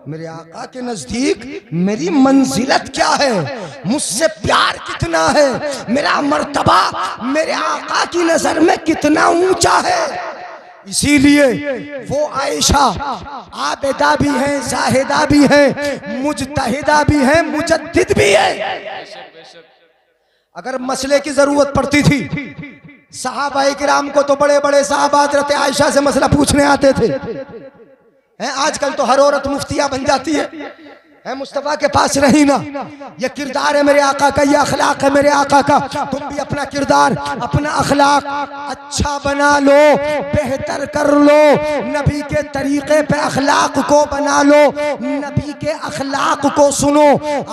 मेरे आका के नजदीक मेरी मंजिलत क्या है, मुझसे प्यार कितना है, मेरा मर्तबा मेरे आका की नजर में कितना ऊंचा है। इसीलिए वो आयशा आबिदा भी है, जाहिदा भी है, मुजतहिदा भी है, मुजद्दिद भी है। अगर मसले की जरूरत पड़ती थी, सहाबाए किराम को तो बड़े बड़े साहबा हज़रत आयशा से मसला पूछने आते थे। हैं आजकल तो हर औरत मुफ्तिया बन जाती है, है मुस्तफा के पास रही ना। ये किरदार है मेरे आका का, ये अखलाक है मेरे आका का। तुम भी अपना किरदार, अपना अखलाक अच्छा बना लो, बेहतर कर लो। नबी के तरीके पे अखलाक को बना लो, नबी के अखलाक को सुनो।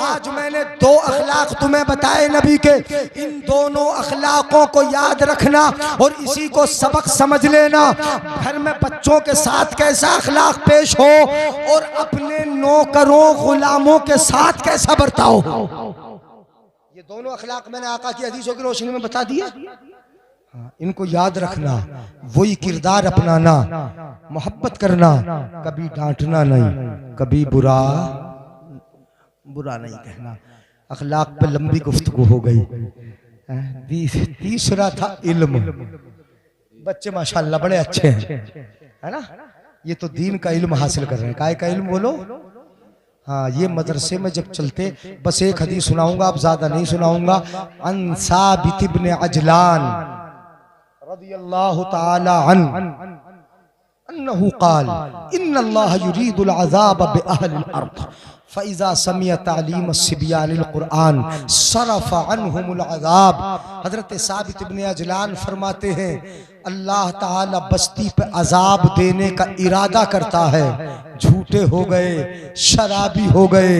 आज मैंने 2 अखलाक तुम्हें बताए नबी के, इन दोनों अखलाकों को याद रखना और इसी को सबक समझ लेना। घर में बच्चों के साथ कैसा अखलाक पेश हो और अपने नौकरों गुलामों के साथ कैसा बर्ताव हो, ये दोनों अखलाक मैंने आका की हदीसों की रोशनी में बता दिए। इनको याद रखना, वही किरदार अपनाना, मोहब्बत करना, कभी डांटना नहीं, कभी बुरा नहीं कहना। अखलाक पे लंबी गुफ्तगू हो गई। तीसरा था इल्म। बच्चे माशाल्लाह बड़े अच्छे हैं, है ना। ये तो दीन का इल्म हासिल कर रहे हैं। काय का इल्म बोलो? हाँ, ये मदरसे में जब चलते, बस एक हदीस सुनाऊंगा, अब ज्यादा नहीं सुनाऊंगा। अन साबित इब्न अजलान रदियल्लाहु ताला अन्हु क़ाल इन्नल्लाह युरीदुल अज़ाब बिअहलिल अर्द फ़इज़ा समिअ तालीम सिबियानिल कुरआन सरफ़ अन्हुमुल अज़ाब। हज़रत साबित इब्न अजलान फरमाते हैं, अल्लाह ताला बस्ती पे अजाब देने का इरादा करता है। झूठे हो गए, शराबी हो गए,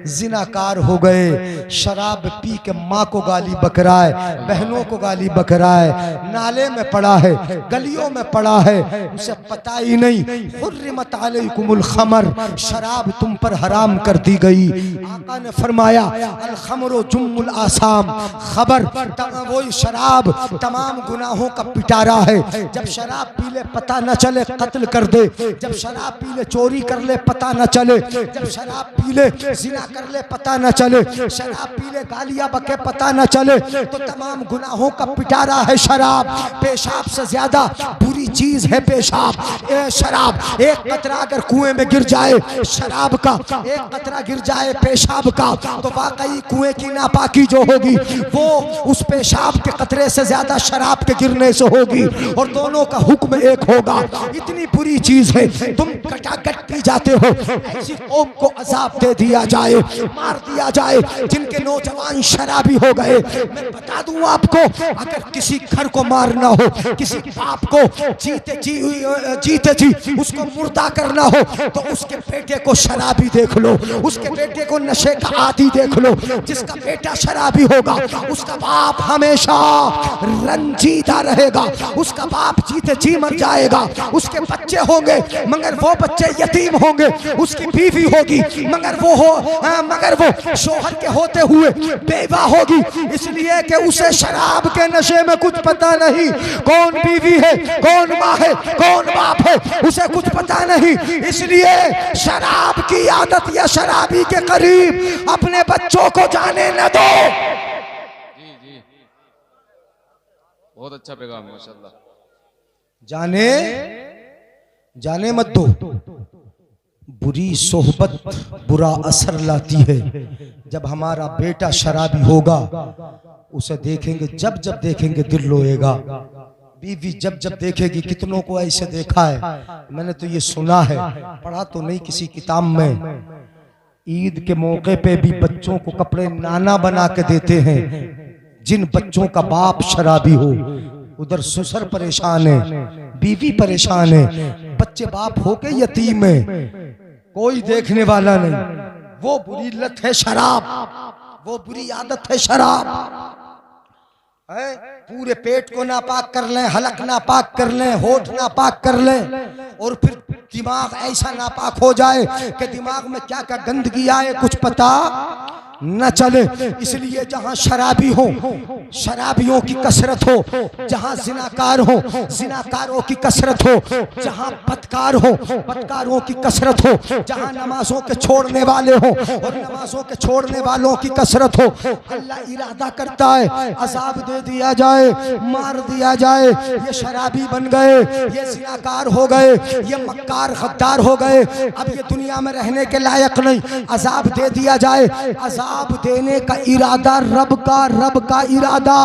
जिनाकार हो गए, शराब पी के माँ को गाली बकराए, बहनों को गाली बकराए, नाले में पड़ा है, गलियों में पड़ा है, उसे पता ही नहीं। हुर्रिमत अलैकुमुल खमर, शराब तुम पर हराम कर दी गई। आका ने फरमाया अल खमरो जुम्मुल आसाम, खबर वही शराब तमाम गुनाहों का पिटारा है। जब शराब पी ले पता न चले कत्ल कर दे, जब शराब पी ले चोरी कर ले पता न चले, जब शराब पी ले जिना कर ले पता न चले, शराब पी ले गालियां बके पता न चले, तो तमाम गुनाहों का पिटारा है शराब। पेशाब से ज्यादा बुरी चीज है पेशाब। शराब एक कतरा अगर कुएं में गिर जाए शराब का, एक कतरा गिर जाए पेशाब का, तो वाकई कुएं की नापाकी जो होगी वो उस पेशाब के कतरे से ज्यादा शराब के गिरने से होगी, और दोनों का हुक्म एक होगा। इतनी बुरी चीज है, तुम कटाकट पी जाते हो, ऐसी कौम को अजाब दे दिया जाए, मार दिया जाए जिनके नौजवान शराबी हो गए। मैं बता दूं आपको, अगर किसी घर को मारना हो, किसी बाप को जीते जी उसको मुर्दा करना हो, तो उसके बेटे को शराबी देख लो, उसके बेटे को नशे का आदी देख लो। जिसका बेटा शराबी होगा उसका बाप हमेशा रंजीदा रहेगा, उसका बाप जीते जी मर जाएगा। उसके बच्चे होंगे मगर वो बच्चे यतीम होंगे, उसकी बीवी होगी मगर वो शोहर के होते हुए बेवा होगी, इसलिए कि उसे शराब के नशे में कुछ पता नहीं। कौन बीवी है, कौन माँ है, कौन बाप है, उसे कुछ पता नहीं। इसलिए शराब की आदत या शराबी के करीब अपने बच्चों को जाने न दो। जी जी, बहुत अच्छा पैगाम है माशाल्लाह। जाने मत दो। बुरी सोहबत बुरा असर लाती है। जब हमारा बेटा शराबी होगा उसे देखेंगे, जब देखेंगे दिल रोएगा। बीवी जब देखेगी, कितनों को ऐसे देखा है, मैंने तो ये सुना है, पढ़ा तो नहीं किसी किताब में। ईद के मौके पे भी बच्चों को कपड़े नाना बना के देते हैं। जिन बच्चों का बाप शराबी हो, उधर ससुर परेशान है, बीवी परेशान है, बच्चे बाप होके यतीम है, कोई देखने वाला नहीं। वो बुरी लत है शराब, वो बुरी आदत है शराब। है पूरे पेट को नापाक कर लें, हलक नापाक कर लें, होठ नापाक कर लें, और फिर दिमाग ऐसा नापाक हो जाए कि दिमाग में क्या क्या गंदगी आए कुछ पता न चले। इसलिए जहां शराबी हो शराबियों की कसरत हो, जहां जिनाकार हो जिनाकारों की कसरत हो, जहां बदकार हो बदकारों की कसरत हो, जहां नमाजों के छोड़ने वाले हो और नमाजों के छोड़ने वालों की कसरत हो, अल्लाह इरादा करता है अजाब दे दिया जाए, मार दिया जाए। ये शराबी बन गए, ये जिनाकार हो गए, ये मक्कार गद्दार हो गए, अब ये दुनिया में रहने के लायक नहीं। अजाब दे दिया जाए, अजाब अजाब देने का इरादा रब का इरादा,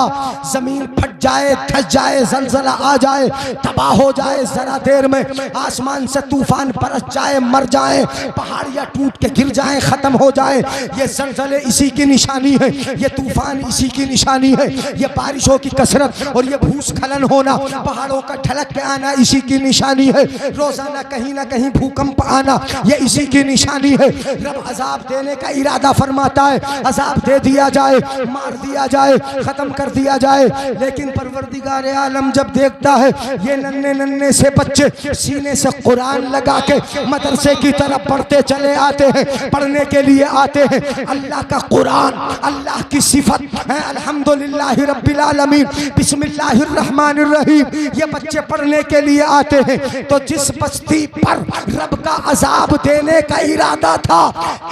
जमीन फट जाए, धस जाए, जलजला आ जाए, तबाह हो जाए, जरा देर में आसमान से तूफान बरस जाए, मर जाए, पहाड़ियां टूट के गिर जाए, खत्म हो जाए, ये जलजले इसी की निशानी है, ये तूफान इसी की निशानी है, ये बारिशों की कसरत और ये भूस्खलन होना, पहाड़ों का ढलक पे आना इसी की निशानी है, रोजाना कहीं ना कहीं भूकंप आना ये इसी की निशानी है। रब अजाब देने का इरादा फरमाता है, अजाब दे दिया जाए, मार दिया जाए, खत्म कर दिया जाए, लेकिन परवरदिगार आलम जब देखता है ये नन्हे नन्हे से बच्चे सीने से कुरान लगा के मदरसे की तरफ पढ़ते चले आते हैं, पढ़ने के लिए आते हैं, अल्लाह का कुरान, अल्लाह की सिफत है, अल्हम्दुलिल्लाहि रब्बिल आलमीन, बिस्मिल्लाहिर रहमानिर रहीम, ये बच्चे पढ़ने के लिए आते हैं। तो जिस बस्ती पर रब का अजाब देने का इरादा था,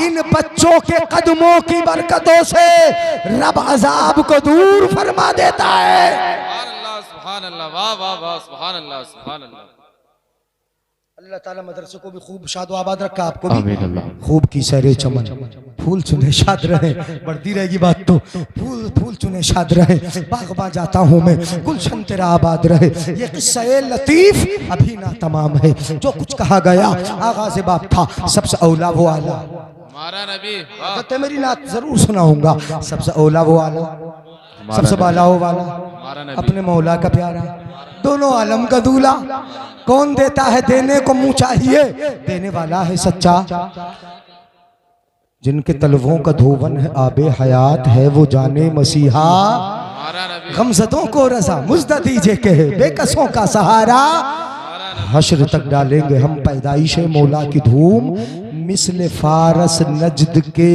इन बच्चों के कदमों की बरकतों से रब अजाब को दूर फरमा देता है। सुभान अल्लाह, वाह वाह वाह, सुभान अल्लाह, सुभान अल्लाह। अल्लाह ताला मदरसे को भी खूब शादो आबाद रखा, आपको भी खूब की सैरे चमन, फूल चुने शाद रहे, बढ़ती रहेगी बात तो, फूल फूल चुने शाद रहे, बागबां जाता हूँ मैं, गुलशन तेरा आबाद रहे। ये किस्सा लतीफ अभी ना तमाम है, जो कुछ कहा गया आगाज़ बाप था, सबसे औला वो आला, हमारा नबी, तो मेरी नात जरूर सुनाऊंगा, सबसे औला वो आला, सबसे बाला वो वाला, अपने मौला का प्यारा, दोनों आलम का दूल्हा, कौन देता है देने को मुँह चाहिए, देने वाला है सच्चा, जिनके तलवों का धोवन है आबे हयात है वो जाने मसीहा, गमज़दों को रज़ा मुज़्दा दीजिए कहे बेकसों का सहारा, हश्र तक डालेंगे हम पैदाइश मौला की धूम, मिस्ल फारस नजद के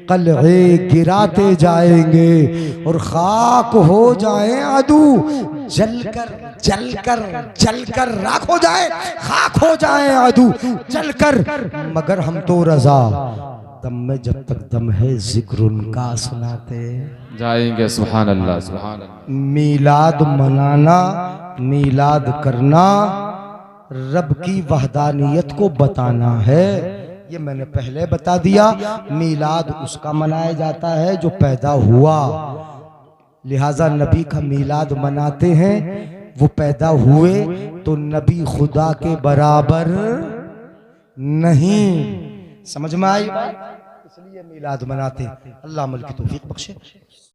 कलहे गिराते जाएंगे और खाक हो जाएं अदू, जलकर राख हो जाए, खाक हो जाएं अदू जलकर, मगर हम तो रजा दम में जब तक दम है जिक्र उनका सुनाते जाएंगे। सुभान अल्लाह, सुभान अल्लाह। मीलाद मनाना, मीलाद करना रब की वहदानियत को बताना है, ये मैंने पहले बता दिया। मीलाद उसका मनाया जाता है जो पैदा हुआ, लिहाजा नबी का मीलाद मनाते हैं, वो पैदा हुए तो नबी खुदा के बराबर नहीं, समझ में आई बात, इसलिए मीलाद मनाते हैं। अल्लाह अमल की तौफीक बख्शे।